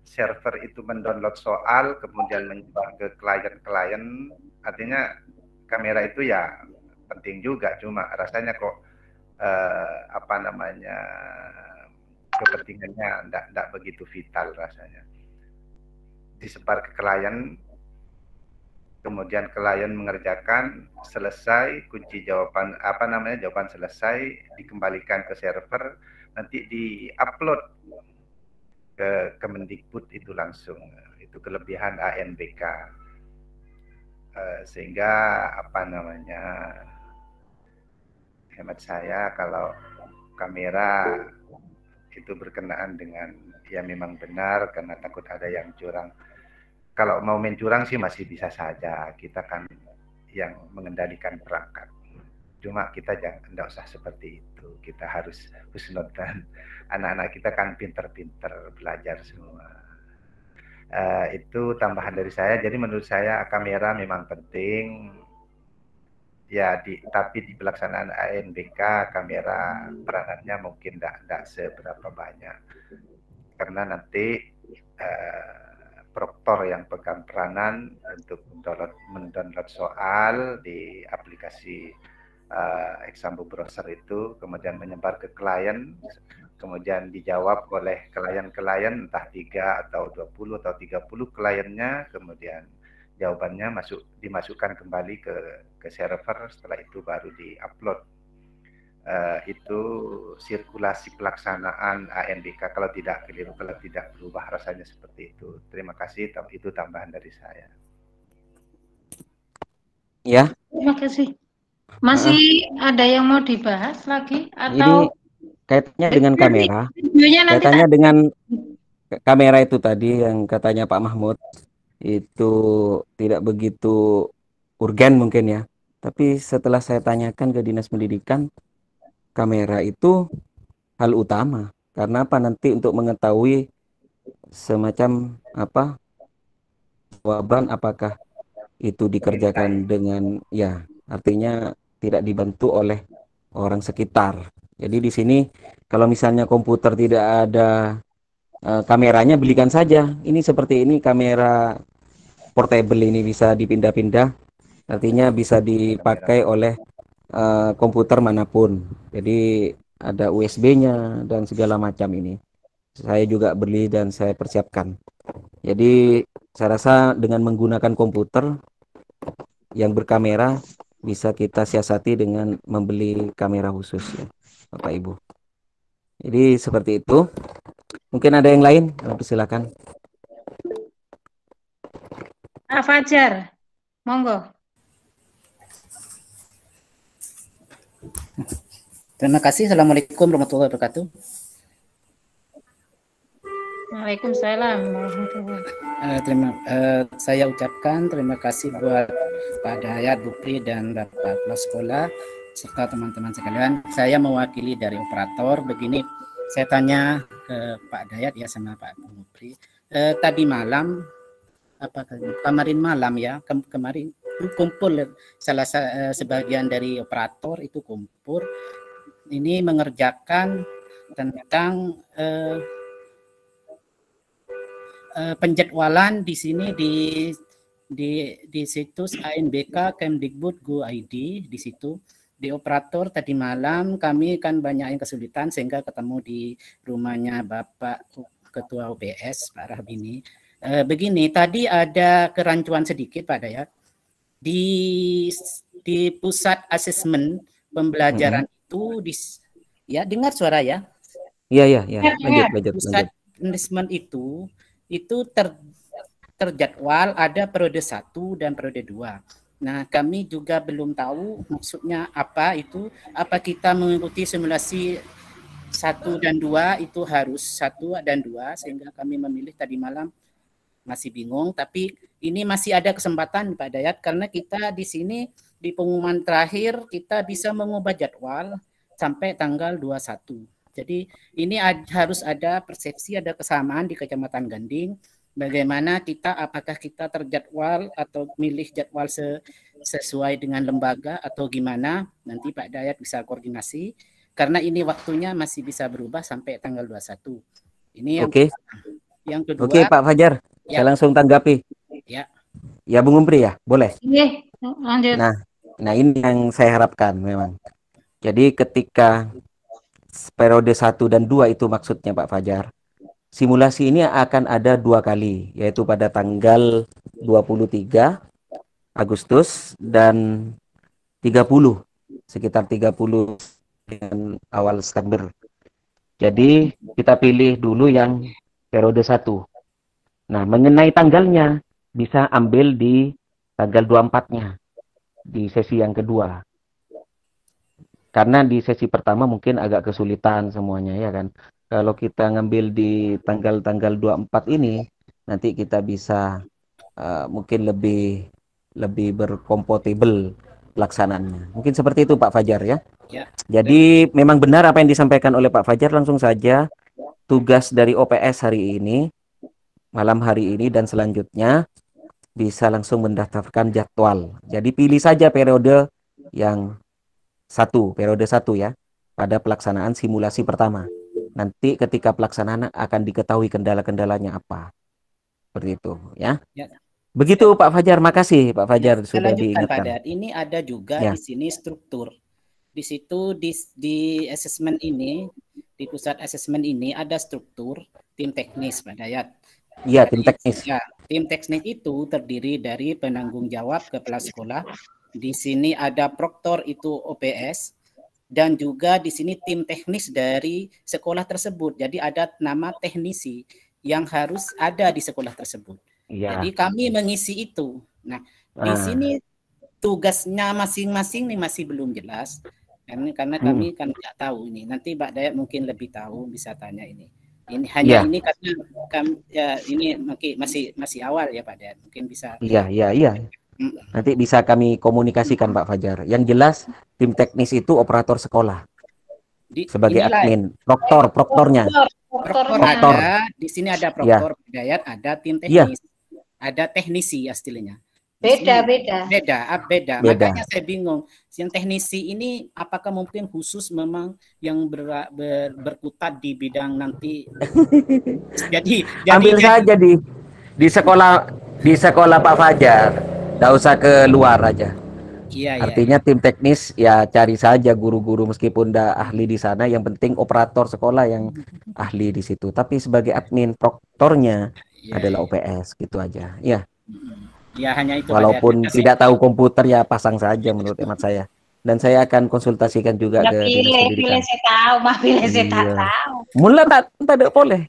Server itu mendownload soal kemudian menyebar ke klien-klien, artinya kamera itu ya penting juga, cuma rasanya kok kepentingannya tidak begitu vital rasanya. Disebar ke klien, kemudian klien mengerjakan, selesai, kunci jawaban jawaban selesai, dikembalikan ke server, nanti di-upload ke Kemendikbud itu langsung. Itu kelebihan ANBK. Sehingga hemat saya kalau kamera itu berkenaan dengan ya memang benar karena takut ada yang curang. Kalau mau main curang sih masih bisa saja, kita kan yang mengendalikan perangkat. Cuma kita tidak usah seperti itu, kita harus husnud dan anak-anak kita kan pinter-pinter belajar semua. Itu tambahan dari saya. Jadi menurut saya kamera memang penting. Ya, tapi di pelaksanaan ANBK kamera peranannya mungkin tidak seberapa banyak, karena nanti proktor yang pegang peranan untuk mendownload soal di aplikasi Example Browser itu, kemudian menyebar ke klien, kemudian dijawab oleh klien-klien entah 3 atau 20 atau 30 kliennya, kemudian jawabannya dimasukkan kembali ke server, setelah itu baru di-upload. Itu sirkulasi pelaksanaan ANBK, kalau tidak keliru, kalau tidak berubah rasanya seperti itu. Terima kasih, itu tambahan dari saya. Ya. Terima kasih. Masih ada yang mau dibahas lagi atau ini kaitannya dengan kamera? Kaitannya dengan kamera itu tadi yang katanya Pak Mahmud itu tidak begitu urgen mungkin ya. Tapi setelah saya tanyakan ke Dinas Pendidikan, kamera itu hal utama. Karena apa, nanti untuk mengetahui semacam jawaban apakah itu dikerjakan dengan ya, artinya tidak dibantu oleh orang sekitar. Jadi di sini kalau misalnya komputer tidak ada kameranya, belikan saja. Ini seperti ini, kamera portable ini bisa dipindah-pindah, artinya bisa dipakai oleh komputer manapun. Jadi ada USB-nya dan segala macam ini. Saya juga beli dan saya persiapkan. Jadi saya rasa dengan menggunakan komputer yang berkamera bisa kita siasati dengan membeli kamera khusus ya, Bapak Ibu. Jadi seperti itu. Mungkin ada yang lain, silakan. Fajar, monggo. Terima kasih. Assalamualaikum warahmatullahi wabarakatuh. Waalaikumsalam. Saya ucapkan terima kasih buat Pak Dayat, Bu Pri, dan Bapak Kepala Sekolah serta teman-teman sekalian. Saya mewakili dari operator. Begini, saya tanya ke Pak Dayat ya sama Pak Bu Pri. Tadi malam, kemarin malam ya, kemarin kumpul sebagian dari operator itu kumpul. Ini mengerjakan tentang penjadwalan di sini di situs ANBK Kemdikbud.go.id. Di situ di operator tadi malam kami kan banyak yang kesulitan sehingga ketemu di rumahnya Bapak Ketua UPS Pak Rahbini. Begini, tadi ada kerancuan sedikit Pak Dayat di pusat asesmen pembelajaran itu ya, dengar suara ya? Iya. Lanjut. Pusat asesmen itu terjadwal ada periode 1 dan periode 2. Nah, kami juga belum tahu maksudnya apa itu. Apa kita mengikuti simulasi 1 dan 2 itu harus 1 dan 2, sehingga kami memilih tadi malam masih bingung, tapi ini masih ada kesempatan Pak Dayat karena kita di sini di pengumuman terakhir kita bisa mengubah jadwal sampai tanggal 21. Jadi ini harus ada persepsi, ada kesamaan di Kecamatan Ganding. Bagaimana kita, apakah kita terjadwal atau milih jadwal sesuai dengan lembaga atau gimana, nanti Pak Dayat bisa koordinasi, karena ini waktunya masih bisa berubah sampai tanggal 21. Ini yang yang kedua. Oke, Pak Fajar, ya. saya langsung tanggapi. Ya. Ya, Bung Umpri ya, boleh? Iya, lanjut. Nah ini yang saya harapkan memang. Jadi ketika periode 1 dan 2 itu maksudnya Pak Fajar, simulasi ini akan ada 2 kali, yaitu pada tanggal 23 Agustus dan 30, sekitar 30 dengan awal September. Jadi kita pilih dulu yang periode 1. Nah, mengenai tanggalnya bisa ambil di tanggal 24-nya, di sesi yang kedua. Karena di sesi pertama mungkin agak kesulitan semuanya ya kan. Kalau kita ngambil di tanggal-tanggal 24 ini, nanti kita bisa mungkin lebih berkompatibel pelaksanaannya. Mungkin seperti itu Pak Fajar ya. Ya. Jadi memang benar apa yang disampaikan oleh Pak Fajar, langsung saja tugas dari OPS hari ini, malam hari ini dan selanjutnya bisa langsung mendaftarkan jadwal. Jadi pilih saja periode yang periode 1 ya, pada pelaksanaan simulasi pertama. Nanti ketika pelaksanaan akan diketahui kendala-kendalanya apa. Seperti itu ya. Begitu Pak Fajar, makasih Pak Fajar sudah diingatkan. Pak, ini ada juga di sini struktur. Di situ di asesmen ini, di pusat asesmen ini ada struktur tim teknis Pak Dayat. Iya, tim teknis. Ya, tim teknis itu terdiri dari penanggung jawab kepala sekolah. Di sini ada proktor itu OPS dan juga di sini tim teknis dari sekolah tersebut. Jadi ada nama teknisi yang harus ada di sekolah tersebut. Ya. Jadi kami mengisi itu. Nah, di sini tugasnya masing-masing nih masih belum jelas. Karena kami kan nggak tahu ini. Nanti Pak Dayat mungkin lebih tahu, bisa tanya ini. Ini hanya ini karena kami, ya, ini masih awal ya Pak Dayat. Mungkin bisa. Iya. Nanti bisa kami komunikasikan Pak Fajar. Yang jelas tim teknis itu operator sekolah. Sebagai admin, proktornya. Proktor. Di sini ada proktor Dayat, ada tim teknis. Ada teknisi istilahnya. Beda. Makanya saya bingung. Yang teknisi ini apakah mungkin khusus memang yang berkutat di bidang nanti. jadi ambil saja di sekolah Pak Fajar. Nggak usah keluar aja. Artinya tim teknis ya cari saja guru-guru meskipun udah ahli di sana, yang penting operator sekolah yang ahli di situ. Tapi sebagai admin proktornya adalah OPS gitu aja. Ya. Ya hanya itu. Walaupun tidak tahu komputer ya pasang saja menurut hemat saya. Dan saya akan konsultasikan juga ke dinas pendidikan. Saya tahu, saya tak tahu. Mula tak boleh.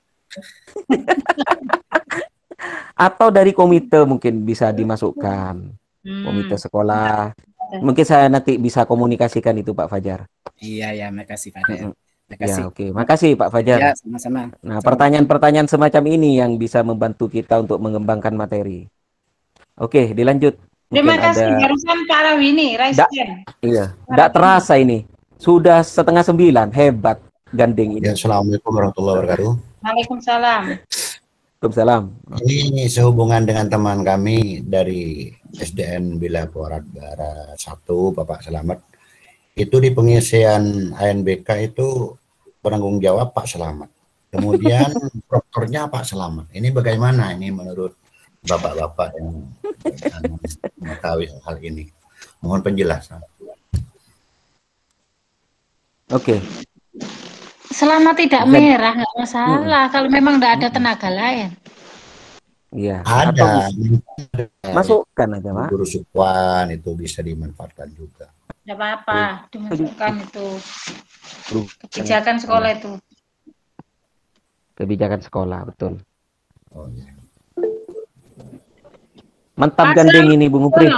Atau dari komite mungkin bisa dimasukkan. Komite sekolah. Mungkin saya nanti bisa komunikasikan itu Pak Fajar. Iya, makasih Pak Dayat. Ya, oke. Makasih Pak Fajar. Ya, sama-sama. Nah, pertanyaan-pertanyaan semacam ini yang bisa membantu kita untuk mengembangkan materi. Oke, dilanjut. Terima kasih. Barusan Pak Rawini, Iya, tidak terasa ini. Sudah 8:30. Hebat Ganding ini. Ya, Assalamualaikum warahmatullahi wabarakatuh. Waalaikumsalam. Waalaikumsalam. Ini sehubungan dengan teman kami dari SDN Bila Porat Barat 1, Bapak Selamat. Itu di pengisian ANBK itu penanggung jawab Pak Selamat. Kemudian proktornya Pak Selamat. Ini bagaimana ini menurut Bapak-bapak yang mengetahui hal ini? Mohon penjelasan. Oke. Selama tidak merah nggak masalah. Kalau memang tidak ada tenaga lain. Iya. Ada. Masukkan aja, Pak. Guru sukuan itu bisa dimanfaatkan juga. Tidak apa-apa, dimasukkan itu. Kebijakan sekolah itu. Kebijakan sekolah, betul. Oh, iya. Mantap Ganding ini Bung Upri.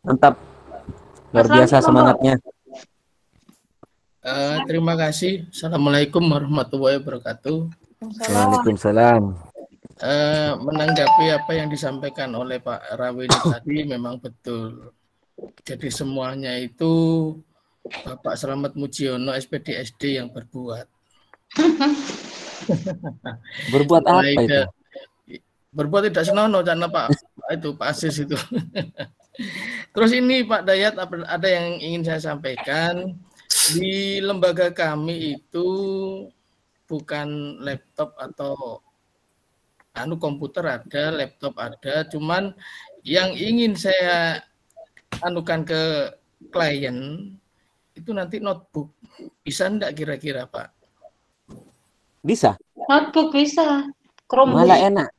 Mantap. Luar biasa semangatnya. Terima kasih. Assalamualaikum warahmatullahi wabarakatuh. Waalaikumsalam. Menanggapi apa yang disampaikan oleh Pak Rawili tadi memang betul. Jadi semuanya itu Bapak Slamet Mujiono SPD SD yang berbuat. Berbuat apa itu? Berbuat tidak senonoh karena Pak Asis itu. Terus ini Pak Dayat, ada yang ingin saya sampaikan. Di lembaga kami itu bukan laptop atau komputer ada, laptop ada, cuman yang ingin saya anukan ke klien itu nanti notebook. Bisa enggak kira-kira Pak? Bisa. Notebook bisa. Chromebook. Malah enak.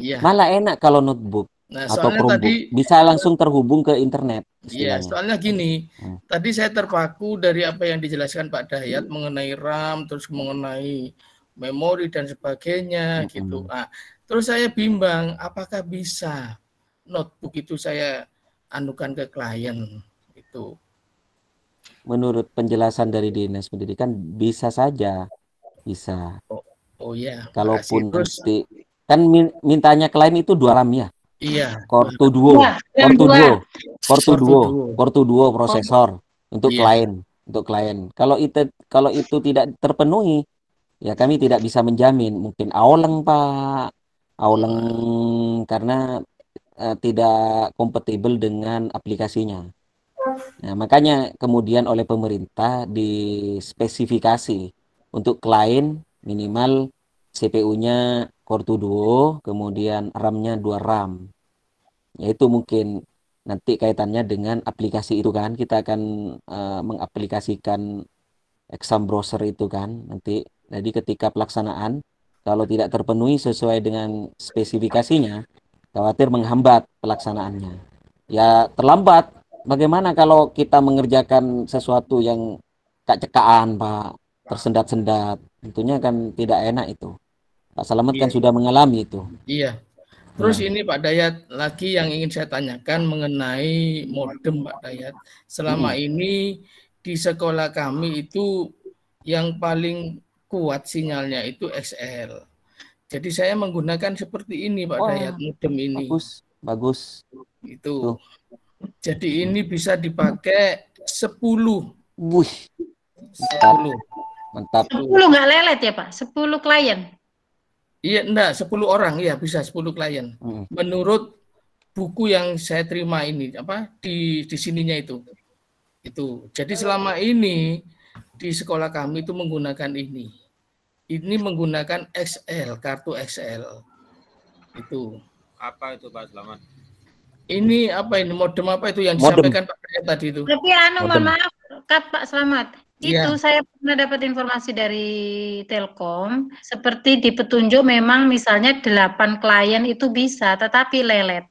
Iya. Malah enak kalau notebook atau Chromebook. Bisa langsung terhubung ke internet. Iya, soalnya gini, tadi saya terpaku dari apa yang dijelaskan Pak Dayat mengenai RAM, terus mengenai memori dan sebagainya gitu. Nah, terus saya bimbang, apakah bisa notebook itu saya anukan ke klien itu? Menurut penjelasan dari Dinas Pendidikan bisa saja, bisa. Oh ya. Kalaupun nanti kan mintanya klien itu 2 RAM ya. Iya. Core 2 Duo, Core 2 prosesor untuk klien, Kalau itu tidak terpenuhi, ya kami tidak bisa menjamin. Mungkin Auleng Pak, karena tidak kompatibel dengan aplikasinya. Nah, makanya kemudian oleh pemerintah dispesifikasi untuk klien minimal CPU-nya Core 2 Duo, kemudian RAM-nya 2 RAM. Yaitu mungkin nanti kaitannya dengan aplikasi itu kan, kita akan mengaplikasikan exam browser itu kan nanti. Jadi ketika pelaksanaan kalau tidak terpenuhi sesuai dengan spesifikasinya, khawatir menghambat pelaksanaannya. Ya terlambat. Bagaimana kalau kita mengerjakan sesuatu yang cek-cekaan Pak, tersendat-sendat, tentunya kan tidak enak itu. Pak Slamet kan sudah mengalami itu. Iya. Terus ini Pak Dayat, lagi yang ingin saya tanyakan mengenai modem Pak Dayat. Selama ini di sekolah kami itu yang paling kuat sinyalnya itu XL. Jadi saya menggunakan seperti ini Pak Dayat, modem ini. Bagus. Itu. Jadi ini bisa dipakai 10. Wih. 10. Mantap. 10 nggak lelet ya Pak? 10 klien? Iya, enggak, 10 orang ya bisa 10 klien. Menurut buku yang saya terima ini di sininya itu. Jadi selama ini di sekolah kami itu menggunakan ini. Ini menggunakan XL, kartu XL. Itu. Apa itu Pak Slamet? Ini apa ini modem apa itu yang disampaikan Pak Dayat tadi itu? Tapi mohon maaf Pak Slamet. Itu saya pernah dapat informasi dari Telkom, seperti di petunjuk memang misalnya 8 klien itu bisa, tetapi lelet.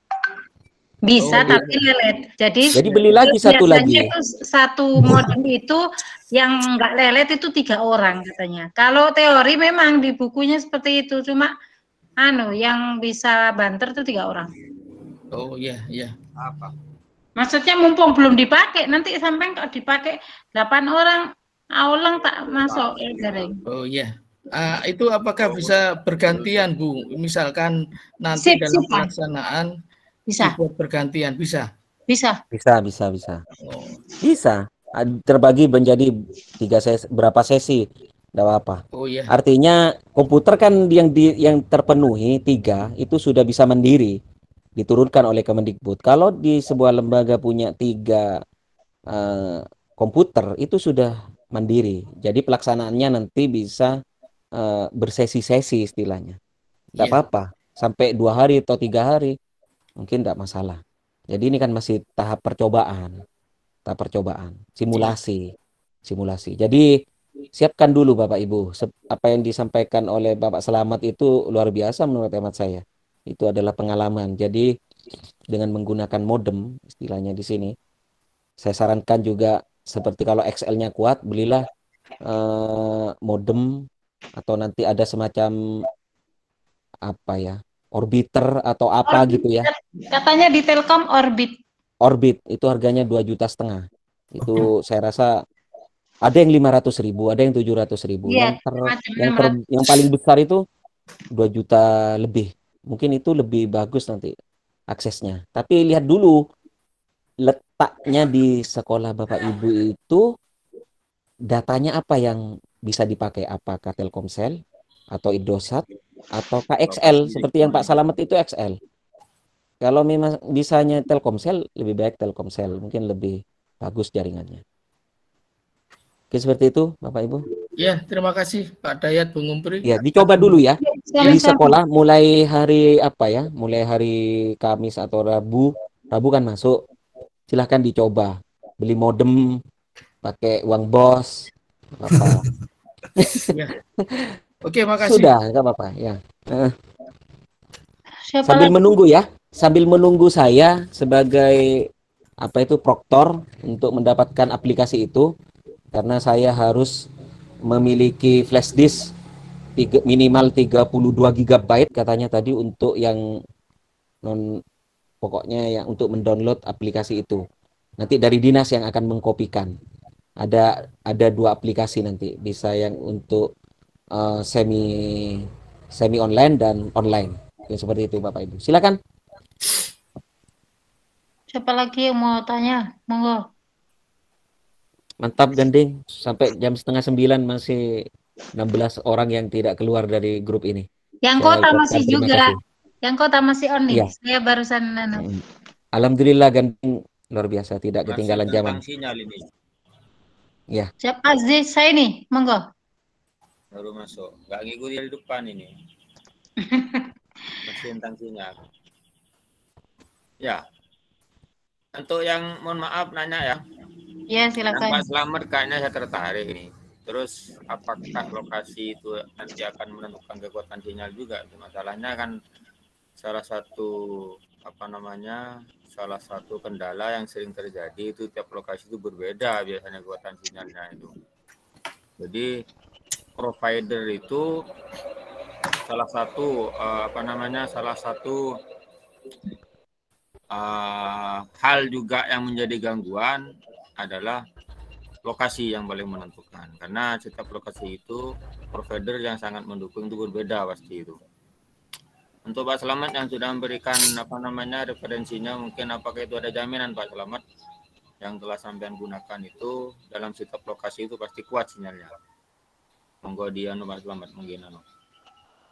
Bisa tapi lelet. Jadi beli lagi satu lagi. Itu satu modem itu yang enggak lelet itu 3 orang katanya. Kalau teori memang di bukunya seperti itu, cuma yang bisa banter itu 3 orang. Oh iya. Apa? Maksudnya mumpung belum dipakai, nanti sampai kalau dipakai 8 orang, Auleng tak masuk. Oh iya. Itu apakah bisa bergantian Bu? Misalkan nanti dalam pelaksanaan bisa dibuat bergantian, bisa? Bisa. Bisa. Terbagi menjadi 3 sesi, berapa sesi? Tidak apa. Oh iya. Artinya komputer kan yang terpenuhi 3 itu sudah bisa mandiri. Diturunkan oleh Kemendikbud. Kalau di sebuah lembaga punya 3 komputer itu sudah mandiri. Jadi pelaksanaannya nanti bisa bersesi-sesi istilahnya. Tidak apa-apa. Sampai 2 hari atau 3 hari mungkin tidak masalah. Jadi ini kan masih tahap percobaan. Simulasi. Jadi siapkan dulu Bapak Ibu. Apa yang disampaikan oleh Bapak Slamet itu luar biasa menurut hemat saya. Itu adalah pengalaman. Jadi dengan menggunakan modem istilahnya di sini, saya sarankan juga seperti kalau XL-nya kuat, belilah modem atau nanti ada semacam orbiter atau apa gitu ya. Katanya di Telkom Orbit itu harganya 2,5 juta. Itu saya rasa ada yang 500.000, ada yang 700.000. Iya, Yang paling besar itu 2 juta lebih. Mungkin itu lebih bagus nanti aksesnya. Tapi lihat dulu letaknya di sekolah Bapak Ibu itu datanya apa yang bisa dipakai, apakah Telkomsel atau Indosat atau KXL seperti yang Pak Salamet itu XL. Kalau memang bisanya Telkomsel, lebih baik Telkomsel, mungkin lebih bagus jaringannya. Oke, seperti itu Bapak Ibu. Ya, terima kasih Pak Dayat, Bung Umpri. Ya, dicoba dulu ya di sekolah mulai hari apa ya? Mulai hari Kamis atau Rabu. Rabu kan masuk. Silahkan dicoba. Beli modem pakai uang bos. Apa? Ya. Oke, makasih. Sudah, nggak apa-apa ya. Siapa Sambil lagi? menunggu ya, sambil menunggu saya sebagai apa itu proktor untuk mendapatkan aplikasi itu, karena saya harus memiliki flash disk minimal 32 GB katanya tadi untuk yang pokoknya yang untuk mendownload aplikasi itu. Nanti dari dinas yang akan mengkopikan. Ada 2 aplikasi nanti, bisa yang untuk semi online dan online. Ya, seperti itu Bapak Ibu. Silakan. Siapa lagi yang mau tanya? Monggo. Mantap Ganding. Sampai jam 8:30 masih 16 orang yang tidak keluar dari grup ini. Yang Saya kota ucapkan masih terima juga. kasih. Yang kota masih on nih. Iya. Saya barusan Alhamdulillah Ganding luar biasa, tidak Masih ketinggalan zaman. tentang sinyal ini. Ya. Siapa Aziz saya nih? Monggo. Baru masuk. Nggak ngikutin dari depan ini. Masih tentang sinyal. Ya. Untuk yang mohon maaf nanya ya. Ya, Yang silakan. Pak Slamet kayaknya saya tertarik ini. Terus apakah lokasi itu nanti akan menentukan kekuatan sinyal juga? Masalahnya kan salah satu salah satu kendala yang sering terjadi itu tiap lokasi itu berbeda biasanya kekuatan sinyalnya itu. Jadi provider itu salah satu hal juga yang menjadi gangguan adalah lokasi yang paling menentukan, karena setiap lokasi itu provider yang sangat mendukung itu berbeda pasti itu. Untuk Pak Slamet yang sudah memberikan referensinya, mungkin apakah itu ada jaminan Pak Slamet yang telah sampean gunakan itu dalam setiap lokasi itu pasti kuat sinyalnya. Monggo dia Pak Slamet mungkin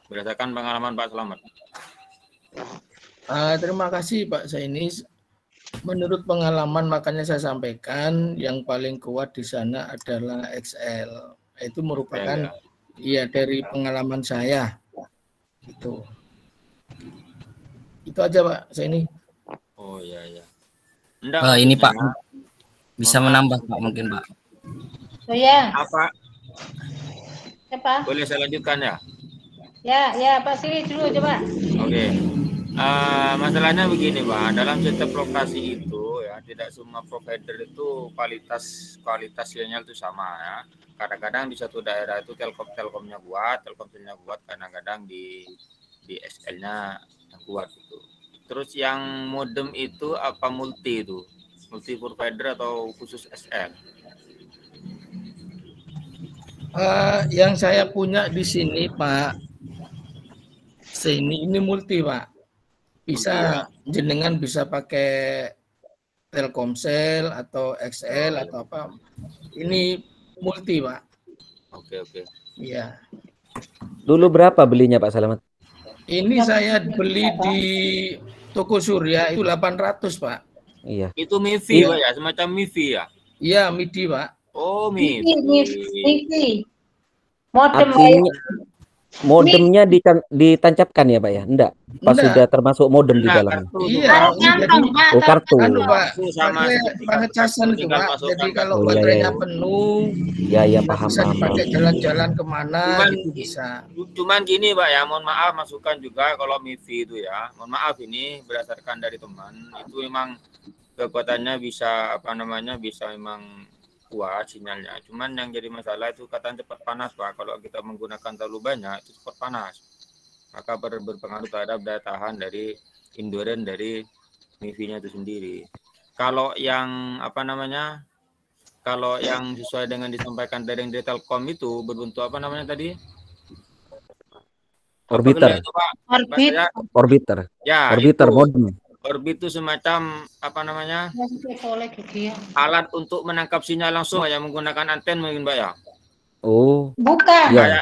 berdasarkan pengalaman Pak Slamet. Terima kasih Pak Zainis. Menurut pengalaman makanya saya sampaikan yang paling kuat di sana adalah XL. Itu merupakan dari pengalaman saya. Itu aja Pak Zaini. Oh iya. Ini Pak bisa menambah Pak mungkin Pak. Oh ya. Apa? Siapa? Boleh saya lanjutkan ya? Ya Pak Siri dulu coba. Oke. Masalahnya begini Pak, dalam setiap lokasi itu ya tidak semua provider itu kualitas sinyal itu sama ya. Kadang-kadang di satu daerah itu Telkomnya kuat, Telkomselnya kuat, kadang-kadang di SL-nya kuat itu. Terus yang modem itu apa multi provider atau khusus SL? Yang saya punya di sini Pak, ini multi Pak. Bisa jenengan bisa pakai Telkomsel atau XL atau apa. Ini multi Pak. Oke. Iya. Dulu berapa belinya Pak Salamet? Ini saya beli di Toko Surya itu 800 Pak. Iya. Itu MIFI Pak ya, semacam MIFI ya? Iya, MIDI Pak. Oh, MIFI. Modemnya ditancapkan ya Pak ya? Enggak. Pas sudah termasuk modem di dalamnya. Iya, kartu. Sama pengecasan itu Pak. Jadi kalau baterainya penuh, paham. Bisa dipakai jalan-jalan kemana gitu bisa. Cuman gini Pak ya, mohon maaf masukan juga kalau MIFI itu ya. Mohon maaf ini berdasarkan dari teman, itu memang kekuatannya bisa bisa memang kuat sinyalnya. Cuman yang jadi masalah itu katanya cepat panas Pak. Kalau kita menggunakan terlalu banyak itu cepat panas. Maka berpengaruh terhadap daya tahan dari endurance dari MIFI-nya itu sendiri. Kalau yang kalau yang sesuai dengan disampaikan dari Telkom itu berbentuk tadi? Orbiter. Itu, Pak? Orbit. Orbiter. Ya, Orbiter itu. modem. Orbit itu semacam apa namanya? Alat untuk menangkap sinyal langsung yang menggunakan anten mungkin, Mbak ya. Oh. Bukan. Ya.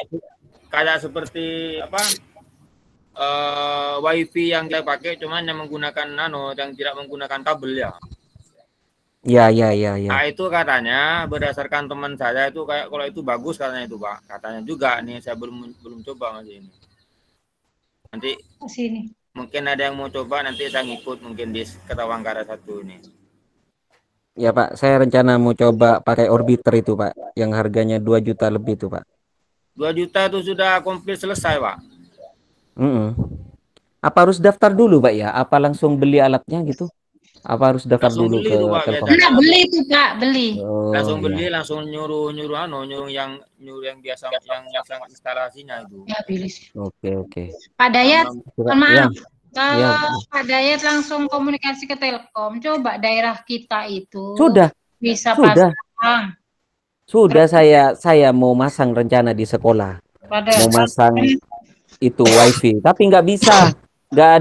Kayak seperti apa? WiFi yang saya pakai, cuman yang menggunakan yang tidak menggunakan kabel ya. Ya. Nah, itu katanya berdasarkan teman saya itu kayak kalau itu bagus katanya itu, Pak. Katanya juga nih, saya belum coba masih ini. Nanti sini. Mungkin ada yang mau coba, nanti saya ngikut mungkin di Ketawangkara 1 ini. Ya Pak, saya rencana mau coba pakai orbiter itu Pak, yang harganya 2 juta lebih itu Pak. 2 juta itu sudah komplit selesai Pak. Apa harus daftar dulu Pak ya? Apa langsung beli alatnya gitu? Apa harus daftar Langsung dulu beli ke itu, Pak, Telkom? Nah, beli itu Pak, beli. Oh, langsung iya. beli, langsung nyuruh yang biasa yang instalasinya itu. Ya, beli. Oke. Pak Dayat, maaf. Ya. Kalau Pak Dayat langsung komunikasi ke Telkom, coba daerah kita itu Sudah. Bisa pasang. Sudah saya mau masang rencana di sekolah. Mau masang itu WiFi, tapi nggak bisa. Nggak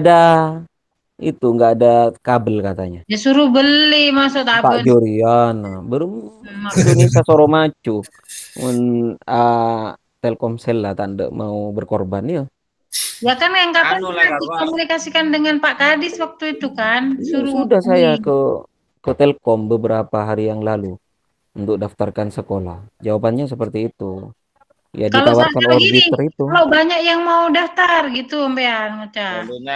ada kabel katanya. Ya suruh beli, maksud Pak Joriana, belum Indonesia Soromacu. Telkomsel lah tanda mau berkorban ya. Ya kan yang kapan dikomunikasikan dengan Pak Kadis waktu itu kan. Sudah saya ke Telkom beberapa hari yang lalu untuk daftarkan sekolah. Jawabannya seperti itu. Ya kalau ditawarkan orbiter itu. Kalau banyak yang mau daftar gitu, Mbean.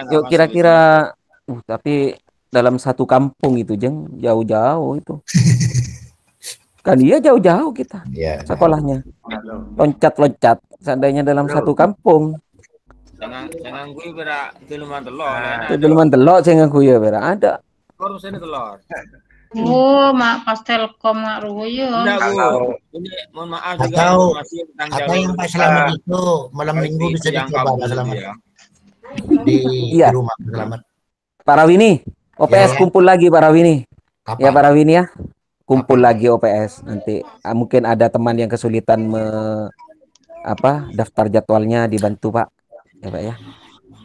Yuk kira-kira tapi dalam satu kampung itu Jeng, jauh-jauh itu. Kan iya jauh-jauh kita sekolahnya. Loncat-loncat seandainya dalam satu kampung. Jangan gue berak tiluman telur. Tiluman telur saya ngaku ya berak ada. Baru saya telur. Oh, mak pas Telkom nggak ruyo. Ini mohon maaf juga informasi tentang atau yang Pak Selamat itu malam minggu bisa dicoba Pak Selamat. Di rumah Pak Selamat. Pak Rawini, OPS kumpul lagi Pak Rawini. Ya Pak Rawini ya. Kumpul lagi OPS nanti. Mungkin ada teman yang kesulitan daftar jadwalnya dibantu Pak. Ya Pak ya.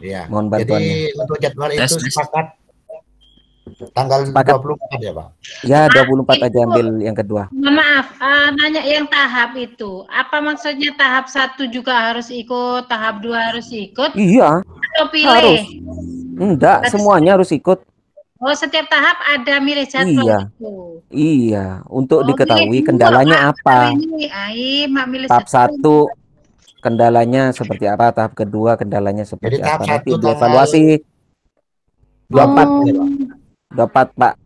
Iya. Mohon bantuannya. Jadi untuk jadwal itu sepakat tanggal 24 ya Pak. Ya 24 aja ambil yang kedua. Maaf, nanya yang tahap itu. Apa maksudnya tahap 1 juga harus ikut, tahap 2 harus ikut? Iya. Atau pilih? Harus. Enggak, semuanya harus ikut. Oh, setiap tahap ada milih jadwal itu. Iya, untuk diketahui kendalanya apa. Tahap 1 kendalanya seperti apa, tahap kedua kendalanya seperti apa. Nanti dievaluasi. 24 Pak.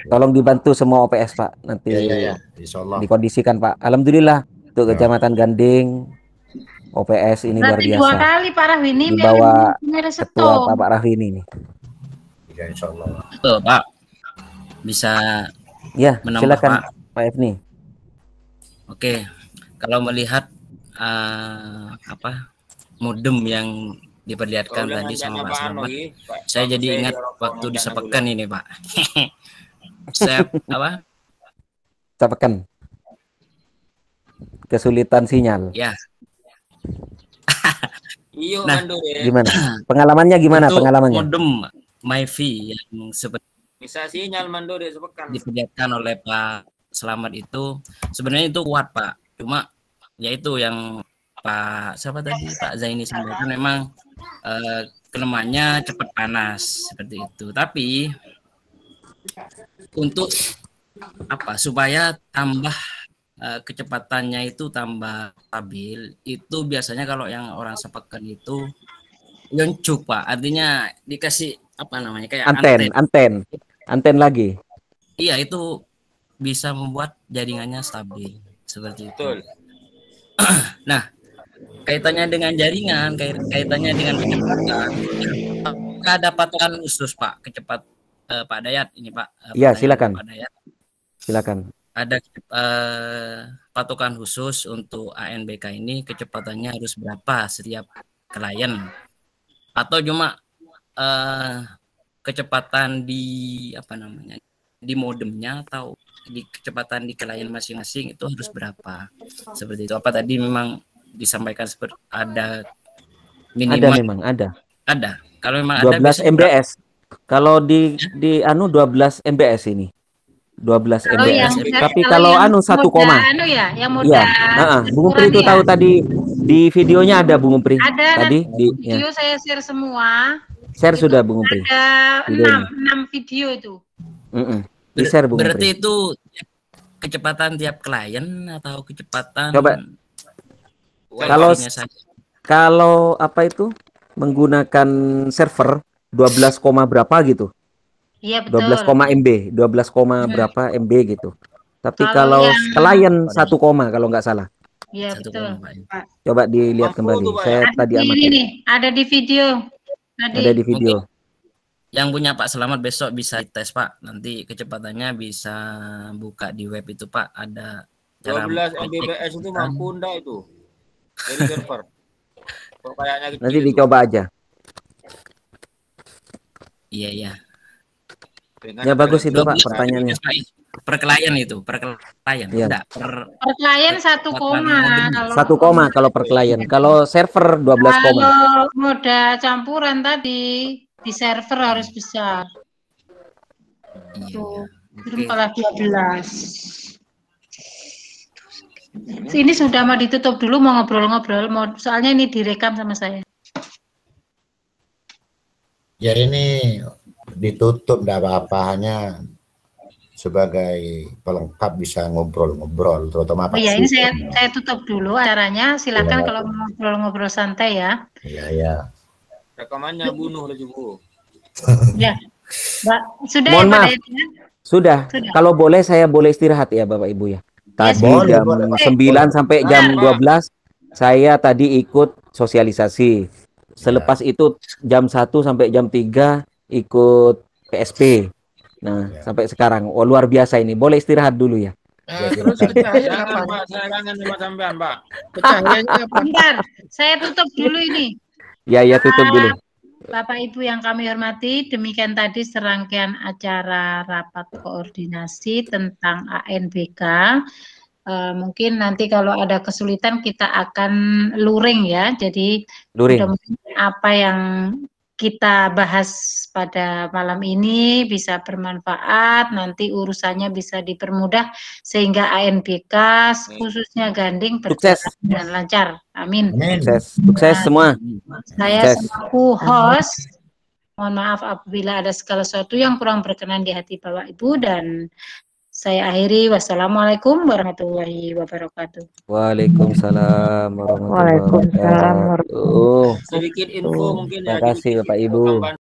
Tolong dibantu semua OPS Pak. Nanti dikondisikan Pak. Alhamdulillah untuk Kecamatan Ganding OPS ini luar biasa. 2 kali Pak Rahwini di bawah ketua Pak Rahwini nih. Ya insyaallah. Betul Pak. Bisa menambah silakan Pak Efni. Oke, kalau melihat modem yang diperlihatkan tadi sama Pak Selamat, saya jadi ingat waktu di Sepekan ini Pak. Saya Sepekan. Kesulitan sinyal. Ya. Nah, gimana? Pengalamannya gimana? Pengalamannya? Modem MyFi yang seperti bisa sinyal mandiri Sepekan diperlihatkan oleh Pak Selamat itu sebenarnya itu kuat Pak. Cuma yaitu yang Pak Zaini sampaikan memang kelemahannya cepat panas seperti itu. Tapi untuk supaya tambah kecepatannya itu tambah stabil, itu biasanya kalau yang orang Sepekan itu yoncuk Pak, artinya dikasih kayak anten lagi. Iya, itu bisa membuat jaringannya stabil seperti itu. Nah, kaitannya dengan jaringan, kaitannya dengan kecepatan, ada patokan khusus Pak, Pak Dayat ini Pak. Iya, silakan. Pak Dayat. Silakan. Ada patokan khusus untuk ANBK ini, kecepatannya harus berapa setiap klien, atau cuma kecepatan di di modemnya atau di kecepatan di klien masing-masing itu harus berapa seperti itu. Apa tadi memang disampaikan seperti ada Ada memang ada. Ada. Kalau memang ada 12 MBS. Kalau di anu 12 MBS ini. 12 Kalau MBS. yang Tapi kalau kalau yang anu 1 muda koma. anu ya, yang muda Iya, Bung Umpri itu ya. tahu tadi di videonya ada Bung Umpri. Ada Tadi nanti di video saya share semua. share Itu sudah Bung Umpri. ada Videonya. 6 video itu. Di share Bung Berarti Umpri. itu kecepatan tiap klien atau kecepatan Coba. wifi-nya saja? Kalau apa itu menggunakan server 12, berapa gitu. Iya betul. 12, MB, 12, berapa MB gitu. Tapi Kalau kalau yang- klien 1, kalau nggak salah. Iya betul. Pak. Coba dilihat kembali. Saya Ada tadi di amati. ini nih, ada di video. Tadi. Ada di video. Yang punya Pak Selamat besok bisa tes Pak. Nanti kecepatannya bisa buka di web itu Pak. Ada cara 12 Mbps itu mampu enggak itu? Dari server. Kok kayaknya kecil Nanti itu. dicoba aja. Iya. Ya bagus itu Pak pertanyaannya. Per klien itu, per klien. Iya. Enggak, per klien 1 koma. 1, kalau per klien. Kalau server 12, Kalau moda campuran tadi di server harus besar. Tuh, malah 12. Ini sudah mau ditutup dulu, mau ngobrol-ngobrol, soalnya ini direkam sama saya. Ya ini ditutup tidak apa-apa, hanya sebagai pelengkap bisa ngobrol-ngobrol, terutama Pak Oh ya, ini Sugeng. saya tutup dulu acaranya. Silakan Ya. kalau mau ngobrol-ngobrol santai ya. Ya. Rekamannya bunuh lagi Bu. Ya, Mbak, sudah Mohon ya Pak maaf. Dayat, ya? Sudah. Sudah. Kalau boleh saya boleh istirahat ya Bapak Ibu ya. Tadi boleh, jam boleh, Pak. 9 sampai jam Boleh. 12 saya tadi ikut sosialisasi. Selepas itu jam 1 sampai jam 3 ikut PSP. Nah, sampai sekarang. Oh, luar biasa ini. Boleh istirahat dulu ya. Terus pencahayaan Jangan apa? Pak, saya kangen sama sampean Pak. Pencahayanya apa? Bentar, saya tutup dulu ini. Ya, tutup dulu. Bapak Ibu yang kami hormati, demikian tadi serangkaian acara rapat koordinasi tentang ANBK. Mungkin nanti kalau ada kesulitan kita akan luring ya. Jadi Luring. mudah-mudahan apa yang kita bahas pada malam ini bisa bermanfaat, nanti urusannya bisa dipermudah sehingga ANBK khususnya Ganding Sukses. berjalan dengan lancar. Amin. Sukses semua. Saya Sukses. selaku host, mohon maaf apabila ada segala sesuatu yang kurang berkenan di hati Bapak Ibu, dan saya akhiri. Wassalamualaikum warahmatullahi wabarakatuh. Waalaikumsalam warahmatullahi wabarakatuh. Sedikit info mungkin ya. Terima kasih Bapak Ibu.